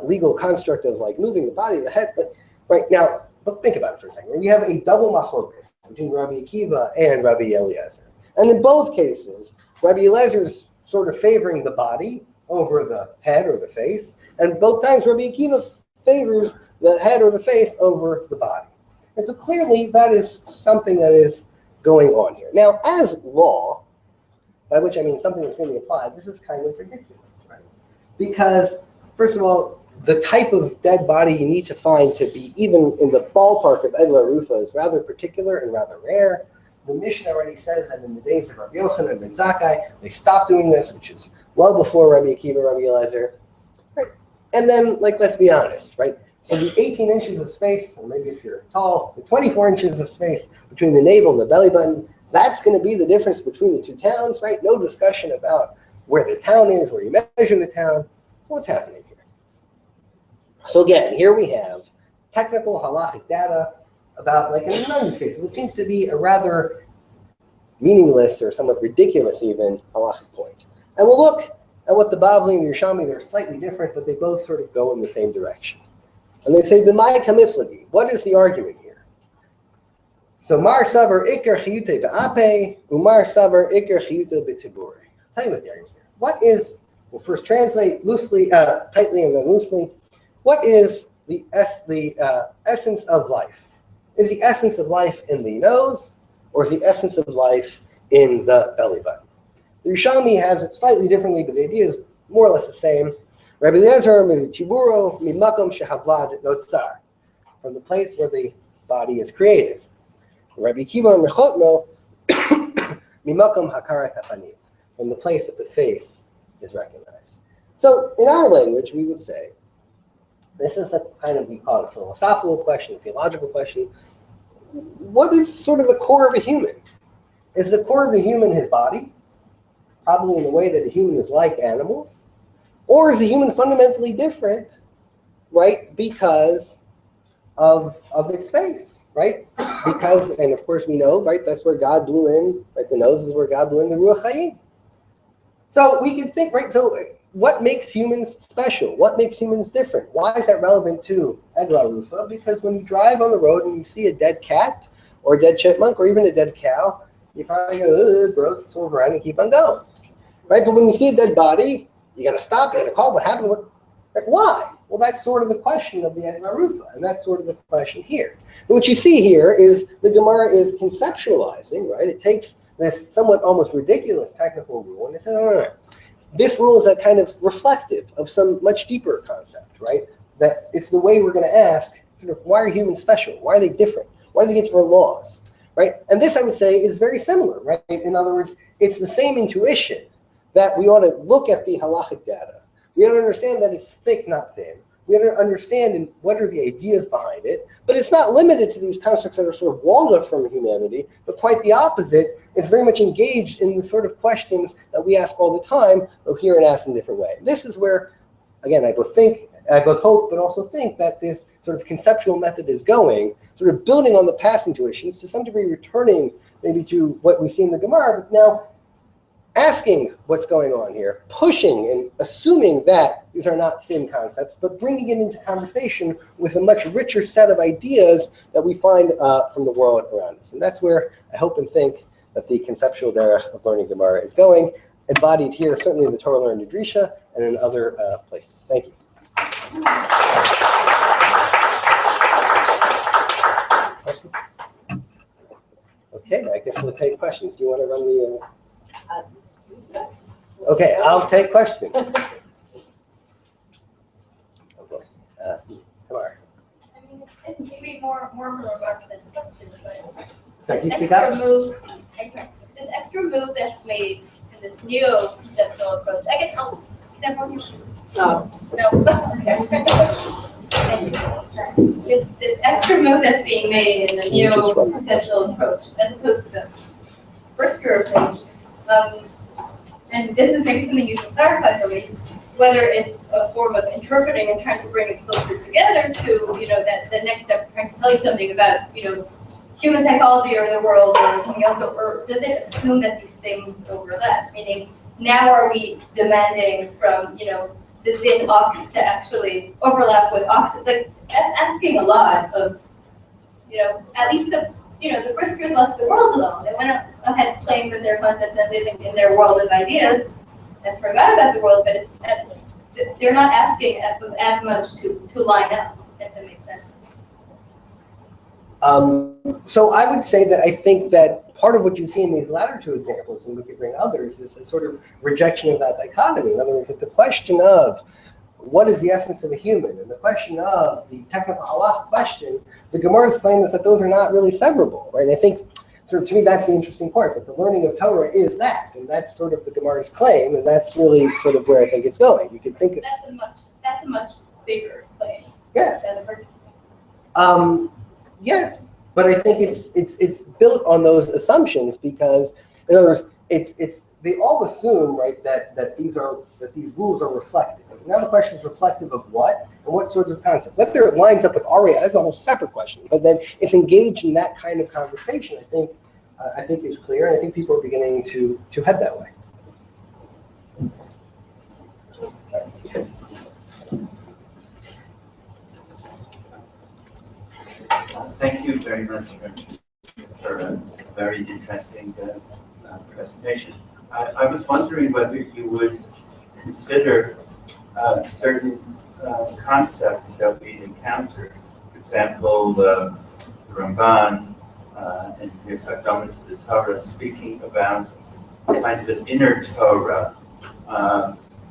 Speaker 2: legal construct of like moving the body, the head. But right now, but think about it for a second. You have a double machlokas between Rabbi Akiva and Rabbi Eliezer, and in both cases, Rabbi Eliezer's sort of favoring the body over the head or the face, and both times Rabbi Akiva favors the head or the face over the body. And so clearly that is something that is going on here. Now, as law, by which I mean something that's going to be applied, this is kind of ridiculous, right? Because, first of all, the type of dead body you need to find to be even in the ballpark of Egla Rufa is rather particular and rather rare. The Mishnah already says that in the days of Rabbi Yochanan ben Zakkai, they stopped doing this, which is well before Rabbi Akiva, Rabbi Eliezer. Right? And then, let's be honest, right? So the 18 inches of space, or maybe if you're tall, the 24 inches of space between the navel and the belly button, that's going to be the difference between the two towns, right? No discussion about where the town is, where you measure the town. So what's happening here? So again, here we have technical halachic data about, like in another case, what seems to be a rather meaningless or somewhat ridiculous even halachic point. And we'll look at what the Bavli and the Yerushalmi, they're slightly different, but they both sort of go in the same direction. And they say, B'mai kamiflagi. What is the argument here? So Mar Savar Iker Chiyute Ba'ape, Umar Savar Iker Chiyute B'tibure. I'll tell you what the argument here. What is, we'll first translate loosely, tightly and then loosely. What is the essence of life? Is the essence of life in the nose, or is the essence of life in the belly button? The Yerushalmi has it slightly differently, but the idea is more or less the same. Rabbi Eliezer mitiburo mimakom shehavad notzar, from the place where the body is created. Rabbi Akiva mechotno mimakom hakarat hapanim, from the place that the face is recognized. So in our language, we would say, this is a kind of, we call it a philosophical question, a theological question. What is sort of the core of a human? Is the core of the human his body? Probably in the way that a human is like animals. Or is the human fundamentally different, right, because of its face, right? Because, and of course we know, right, that's where God blew in, right, the nose is where God blew in the Ruach Chaim. So we can think, right, so what makes humans special? What makes humans different? Why is that relevant to Egla Rufa? Because when you drive on the road and you see a dead cat or a dead chipmunk or even a dead cow, you probably go, ugh, gross, swerve around and keep on going, right? But when you see a dead body, you got to stop, you got to call, what happened? Like, why? Well, that's sort of the question of the Egla Rufa, and that's sort of the question here. And what you see here is the Gemara is conceptualizing, right? It takes this somewhat almost ridiculous technical rule, and they say, no. This rule is a kind of reflective of some much deeper concept, right? That it's the way we're going to ask, sort of, why are humans special? Why are they different? Why do they get different laws, right? And this, I would say, is very similar, right? In other words, it's the same intuition that we ought to look at the halachic data. We ought to understand that it's thick, not thin. We ought to understand what are the ideas behind it. But it's not limited to these constructs that are sort of walled up from humanity, but quite the opposite. It's very much engaged in the sort of questions that we ask all the time, though here and asked in a different way. This is where, again, I both hope, but also think that this sort of conceptual method is going, sort of building on the past intuitions, to some degree returning maybe to what we see in the Gemara, but now asking what's going on here, pushing and assuming that these are not thin concepts, but bringing it into conversation with a much richer set of ideas that we find from the world around us. And that's where I hope and think that the conceptual derech of learning Gemara is going, embodied here, certainly in the Torah learned in Drisha and in other places. Thank you. Okay, I guess we'll take questions. Do you want to run the... Okay, I'll take questions. Oh boy. Tamar.
Speaker 3: I mean, it's maybe more of a remark than a question, but
Speaker 2: Sorry, can you speak up?
Speaker 3: This extra move that's made in this new conceptual approach. I can help. Can everyone hear me?
Speaker 1: No.
Speaker 3: No. Okay. This extra move that's being made in the new conceptual approach, as opposed to the brisker approach. And this is maybe something you should clarify for me, whether it's a form of interpreting and trying to bring it closer together to, that the next step, trying to tell you something about, human psychology or the world or anything else, or does it assume that these things overlap? Meaning, now are we demanding from, the din ox to actually overlap with ox? Like, that's asking a lot of, at least the briskers left the world alone. They went ahead playing with their concepts and living in their world of ideas and forgot about the world, but they're not asking as much to line up, if that makes sense.
Speaker 2: So I would say that I think that part of what you see in these latter two examples, and we could bring others, is a sort of rejection of that dichotomy. In other words, that the question of what is the essence of a human, and the question of the technical halach question, the Gemara's claim is that those are not really severable, right? And I think, sort of, to me, that's the interesting part, that the learning of Torah is that, and that's sort of the Gemara's claim, and that's really sort of where I think it's going. You could think of
Speaker 3: that's a much bigger claim.
Speaker 2: Yes.
Speaker 3: Than the first.
Speaker 2: Yes, but I think it's built on those assumptions because, in other words, it's they all assume, right, that these rules are reflective. Now the question is reflective of what and what sorts of concepts. Whether it lines up with Arya, that's a whole separate question. But then it's engaged in that kind of conversation. I think is clear, and I think people are beginning to head that way.
Speaker 4: Thank you very much for a very interesting presentation. I was wondering whether you would consider certain concepts that we encounter. For example, the Ramban in his Hakdama to the Torah, speaking about kind of an inner Torah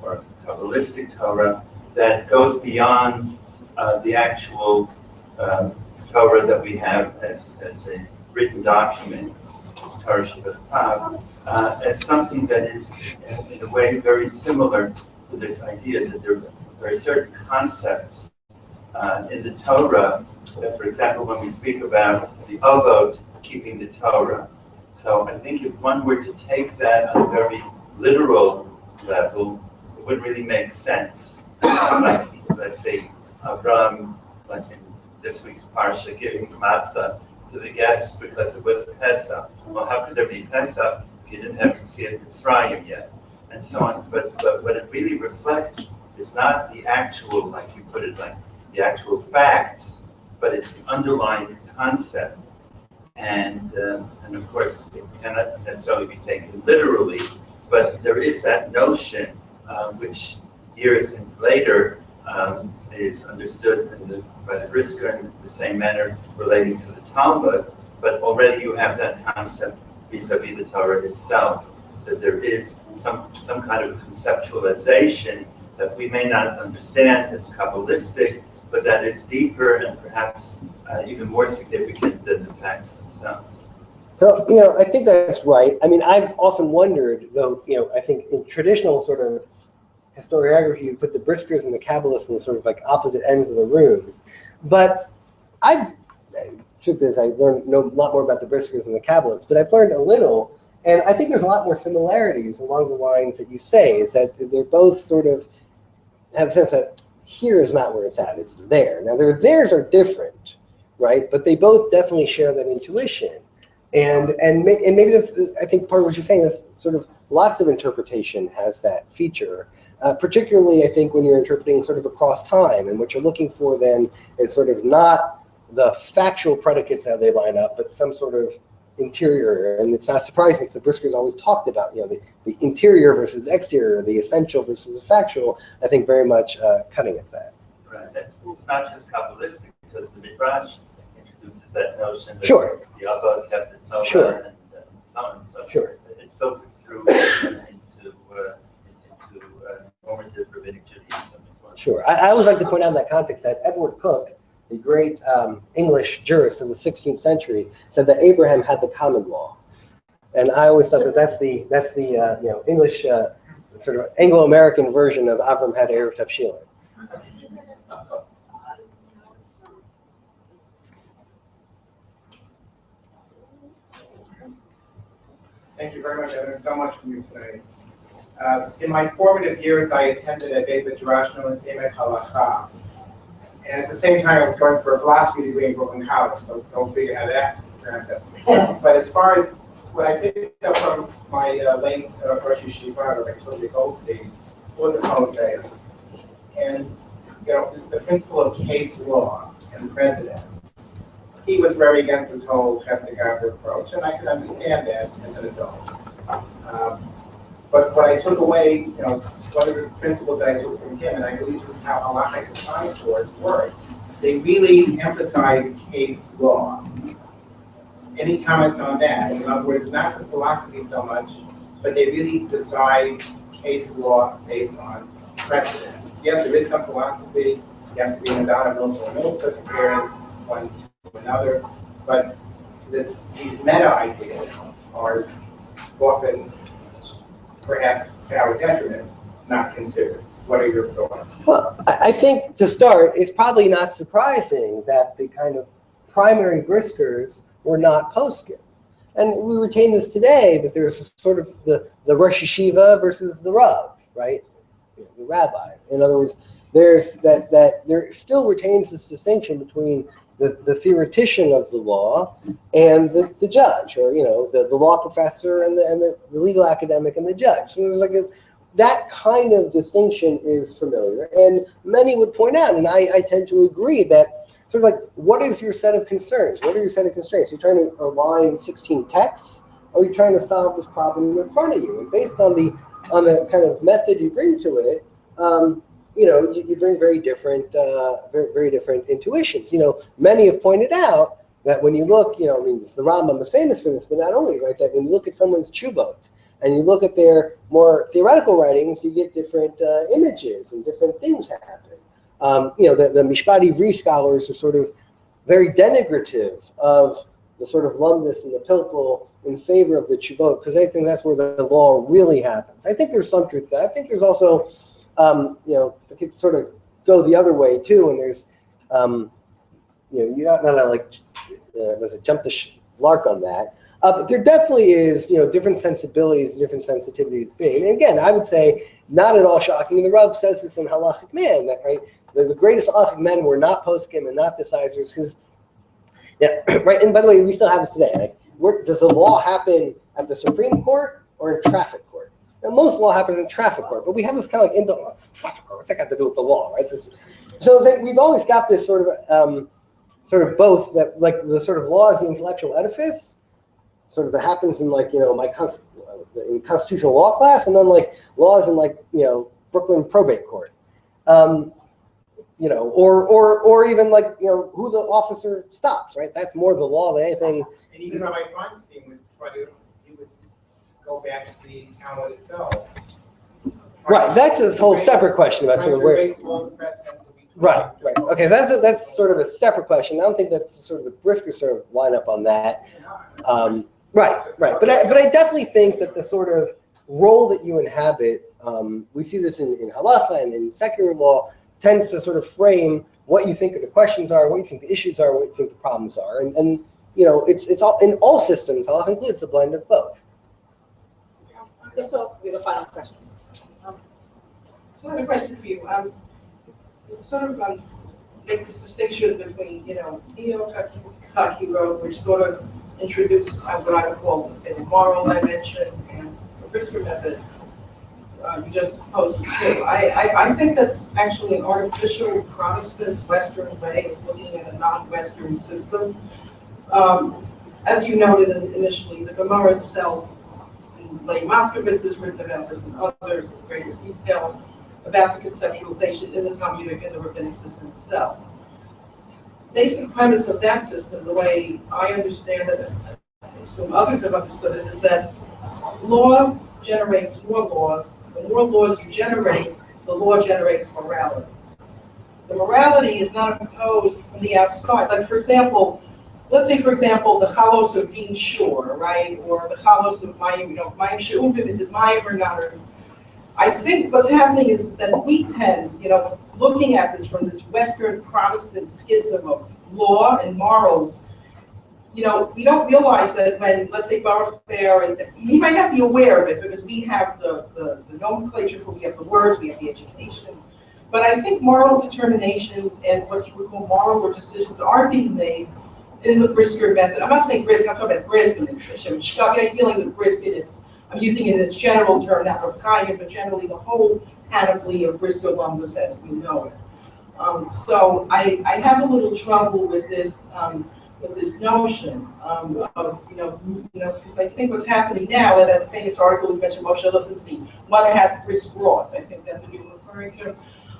Speaker 4: or Kabbalistic Torah that goes beyond the actual Torah that we have as a written document, Torah Shabbat, as something that is in a way very similar to this idea that there are certain concepts in the Torah that, for example, when we speak about the avot keeping the Torah. So I think if one were to take that on a very literal level, would really make sense. Like, let's say, Avram, like in this week's Parsha, giving matzah to the guests because it was Pesach. Well, how could there be Pesach if you didn't have Yetziat Mitzrayim yet? And so on. But what it really reflects is not the actual, like you put it, like the actual facts, but it's the underlying concept. And of course, it cannot necessarily be taken literally, but there is that notion, which years later is understood by the Brisker in the same manner relating to the Talmud, but already you have that concept vis-a-vis the Torah itself, that there is some kind of conceptualization that we may not understand, that's Kabbalistic, but that is deeper and perhaps even more significant than the facts themselves.
Speaker 2: So, I think that's right. I mean, I've often wondered, though, I think in traditional sort of historiography, you put the Briskers and the Kabbalists in sort of like opposite ends of the room. But truth is, I know a lot more about the Briskers and the Kabbalists, but I've learned a little, and I think there's a lot more similarities along the lines that you say, is that they're both sort of have a sense that here is not where it's at, it's there. Now, their theirs are different, right? But they both definitely share that intuition. And maybe that's, I think, part of what you're saying is sort of lots of interpretation has that feature. Particularly, I think, when you're interpreting sort of across time, and what you're looking for then is sort of not the factual predicates how they line up, but some sort of interior. And it's not surprising because the Briskers always talked about, the interior versus exterior, the essential versus the factual. I think very much cutting at that.
Speaker 4: Right. It's not just Kabbalistic, because the Midrash introduces that notion that
Speaker 2: Sure.
Speaker 4: the Ava kept the Torah
Speaker 2: Sure.
Speaker 4: and so on. So
Speaker 2: Sure.
Speaker 4: it filtered through into normative rabbinic Judaism as well.
Speaker 2: Sure. I always like to point out in that context that Edward Cook, the great English jurist of the 16th century, said that Abraham had the common law. And I always thought that that's the English sort of Anglo-American version of Avram had Erev Tavshilin.
Speaker 5: Thank you very much. I learned so much from you today. In my formative years, I attended a Beit Midrash known as Emek Halacha. And at the same time, I was going for a philosophy degree in Brooklyn College, so don't figure how that turned out. But as far as what I picked up from my late Rosh Yeshiva, like Toby Goldstein, was a Hosea. And the principle of case law and precedents. He was very against this whole Chesed approach, and I could understand that as an adult. But what I took away, one of the principles that I took from him, and I believe this is how halachic science stores work, they really emphasize case law. Any comments on that? In other words, not the philosophy so much, but they really decide case law based on precedents. Yes, there is some philosophy. You have to be Madonna, Milsa, and Milsa, comparing one to another, but these meta ideas are often, perhaps to our detriment, not considered. What are your thoughts?
Speaker 2: Well, I think to start, it's probably not surprising that the kind of primary Briskers were not poskim. And we retain this today, that there's sort of the Rosh Yeshiva versus the Rav, right? The rabbi. In other words, there's that there still retains this distinction between the theoretician of the law and the judge, or the law professor and the legal academic and the judge. So there's that kind of distinction is familiar, and many would point out, and I tend to agree, that sort of like, what is your set of concerns? What are your set of constraints? You're trying to align 16 texts, or are you trying to solve this problem in front of you? And based on the kind of method you bring to it, you bring very different intuitions. Many have pointed out that when you look, the Rambam is famous for this, but not only, right, that when you look at someone's tshuvot and you look at their more theoretical writings, you get different images and different things happen. The Mishpat Ivri scholars are sort of very denigrative of the sort of lumdus and the pilpul in favor of the tshuvot, because I think that's where the law really happens. I think there's some truth to that. I think there's also they could sort of go the other way too, and there's, you not like, was it jump the lark on that? But there definitely is, different sensibilities, different sensitivities being. And again, I would say not at all shocking. And the Rav says this in Halachic Man, that right, the greatest halachic men were not poskim and not decisors, because right. And by the way, we still have this today. Like, does the law happen at the Supreme Court or in traffic court? Now, most law happens in traffic court, but we have this kind of like traffic court. What's that got to do with the law, right? So I'm saying we've always got this sort of both, that like the sort of law is the intellectual edifice, sort of that happens in like in constitutional law class, and then like laws in like Brooklyn probate court, or even like who the officer stops, right? That's more the law than anything.
Speaker 5: And even Rabbi Feinstein would go back to the Talmud itself.
Speaker 2: Right, that's a whole separate question about sort of where. Right. Okay, that's sort of a separate question. I don't think that's sort of the Brisker sort of line up on that. Right. But I definitely think that the sort of role that you inhabit, we see this in halacha and in secular law, tends to sort of frame what you think the questions are, what you think the issues are, what you think the problems are, and it's all in all systems. Halacha includes a blend of both.
Speaker 1: So we have a final question.
Speaker 6: So I have a question for you. Sort of make this distinction between, neo-Hakiro, which sort of introduced what I would call, let's say, the moral dimension, and the Brisker method you just proposed too. I think that's actually an artificial Protestant Western way of looking at a non-Western system. As you noted initially, the Gemara itself, Leigh Moskovitz has written about this and others in greater detail about the conceptualization in the Talmudic and the rabbinic system itself. Basic premise of that system, the way I understand it, and some others have understood it, is that law generates more laws. The more laws you generate, the law generates morality. The morality is not imposed from the outside. Like, for example, let's say, for example, the chalos of Dean Shore, right? Or the chalos of Mayim, Mayim She'uvim, is it Mayim or not? I think what's happening is that we tend, looking at this from this Western Protestant schism of law and morals, we don't realize that when, let's say, Baruch Bear is, he might not be aware of it because we have the nomenclature we have the words, we have the education. But I think moral determinations and what you would call moral decisions are being made in the Brisker method. I'm not saying Brisker, I'm talking about Brisket nutrition. Dealing with Brisket, I'm using it as general term, not of Chaim, but generally the whole panoply of Brisker lumdus as we know it. So I have a little trouble with this notion of because I think what's happening now, and that famous article you mentioned, Moshe Lichtenstein, Mother has Brisk brought. I think that's what you're referring to.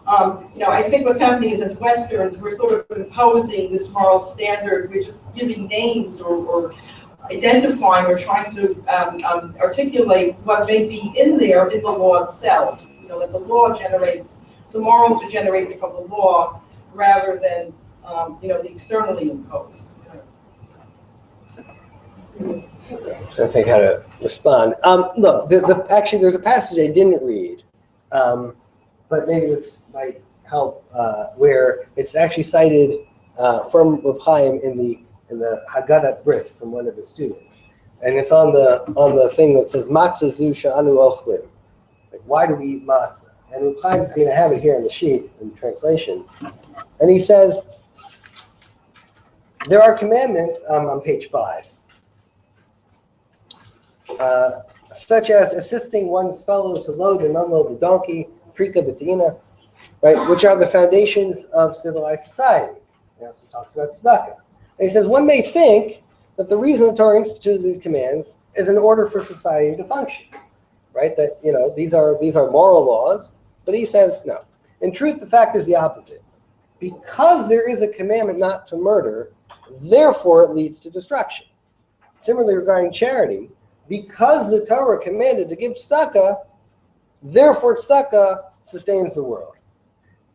Speaker 6: I think what's happening is, as Westerns, we're sort of imposing this moral standard. We're just giving names or identifying or trying to articulate what may be in there in the law itself. That the law generates, the morals are generated from the law rather than the externally imposed.
Speaker 2: I think how to respond. Look, actually, there's a passage I didn't read, but maybe this might help. Where it's actually cited from Reb Chaim in the Haggadah Brisk from one of his students, and it's on the thing that says Matzah zu she'anu ochlim. Like, why do we eat matzah? And Reb Chaim, I have it here on the sheet in translation, and he says there are commandments on page 5. Such as assisting one's fellow to load and unload the donkey, prika b'tina, right, which are the foundations of civilized society. He also talks about tzedakah. And he says one may think that the reason the Torah instituted these commands is in order for society to function, right? That these are moral laws, but he says no. In truth, the fact is the opposite. Because there is a commandment not to murder, therefore it leads to destruction. Similarly, regarding charity, because the Torah commanded to give tzedakah, therefore tzedakah sustains the world.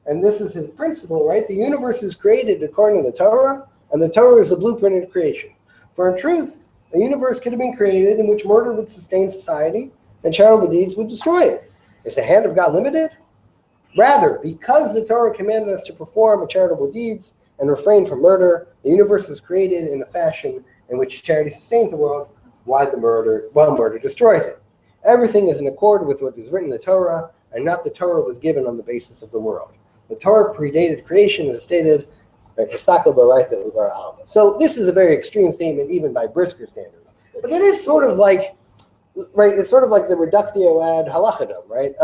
Speaker 2: And this is his principle, right? The universe is created according to the Torah, and the Torah is the blueprint of creation. For in truth, a universe could have been created in which murder would sustain society and charitable deeds would destroy it. Is the hand of God limited? Rather, because the Torah commanded us to perform charitable deeds and refrain from murder, the universe is created in a fashion in which charity sustains the world. while murder destroys it. Everything is in accord with what is written in the Torah, and not the Torah was given on the basis of the world. The Torah predated creation, as stated, so this is a very extreme statement, even by Brisker standards. But it is sort of like, right? It's sort of like the reductio ad halachadam, right?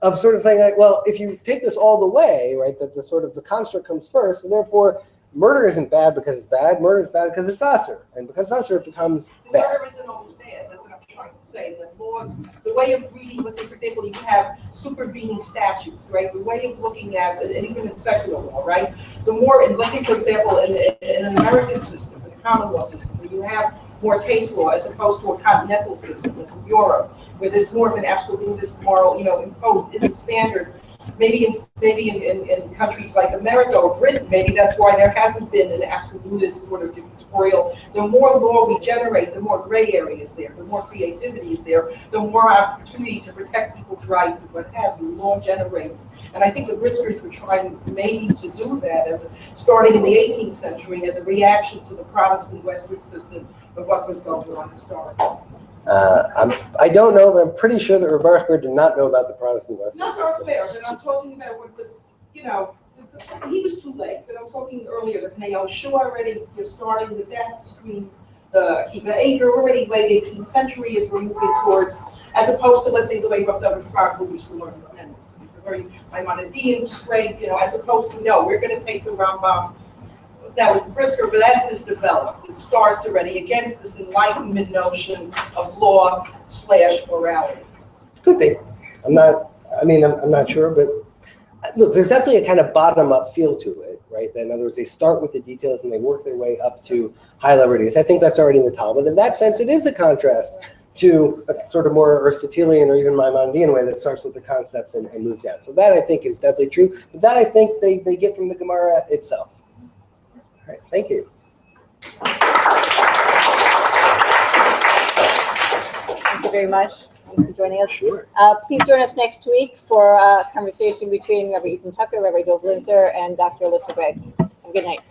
Speaker 2: Of sort of saying like, well, if you take this all the way, right, that the sort of the construct comes first, and therefore murder isn't bad because it's bad. Murder is bad because it's asur, and because it's asur, it becomes bad.
Speaker 6: Murder isn't always bad. That's what I'm trying to say. The laws, the way of reading, let's say, for example, you have supervening statutes, right? The way of looking at, and even in secular law, right? The more, and let's say, for example, in an American system, in the common law system, where you have more case law as opposed to a continental system, as in Europe, where there's more of an absolutist moral, imposed in the standard. Maybe in countries like America or Britain, maybe that's why there hasn't been an absolutist sort of dictatorial. The more law we generate, the more gray area is there, the more creativity is there, the more opportunity to protect people's rights and what have you. Law generates. And I think the Briskers were trying maybe to do that starting in the 18th century as a reaction to the Protestant Western system of what was going on historically.
Speaker 2: I don't know, but I'm pretty sure that Rebarchberg did not know about the Protestant Western
Speaker 6: Not
Speaker 2: system.
Speaker 6: fair, but I'm talking about what was, he was too late. But I'm talking earlier, the Pneo Shua already, you're starting with that stream, the Kiva Ager, already late 18th century is we're moving towards, as opposed to, let's say, the way Rav David Frag, who used to learn the Mendes. It's a very Maimonidean straight, as opposed to, no, we're going to take the Rambam. That was the Brisker, but as this developed, it starts already against this Enlightenment notion of law/morality.
Speaker 2: Could be. I'm not sure, but look, there's definitely a kind of bottom-up feel to it, right? In other words, they start with the details and they work their way up to high liberties. I think that's already in the Talmud. In that sense, it is a contrast to a sort of more Aristotelian or even Maimonidean way that starts with the concepts and moves down. So that I think is definitely true. But that I think they get from the Gemara itself. All right, thank you.
Speaker 1: Thank you very much. Thanks for joining us.
Speaker 2: Sure.
Speaker 1: Please join us next week for a conversation between Rabbi Ethan Tucker, Rabbi Dov Linzer, and Dr. Alyssa Gregg. Have a good night.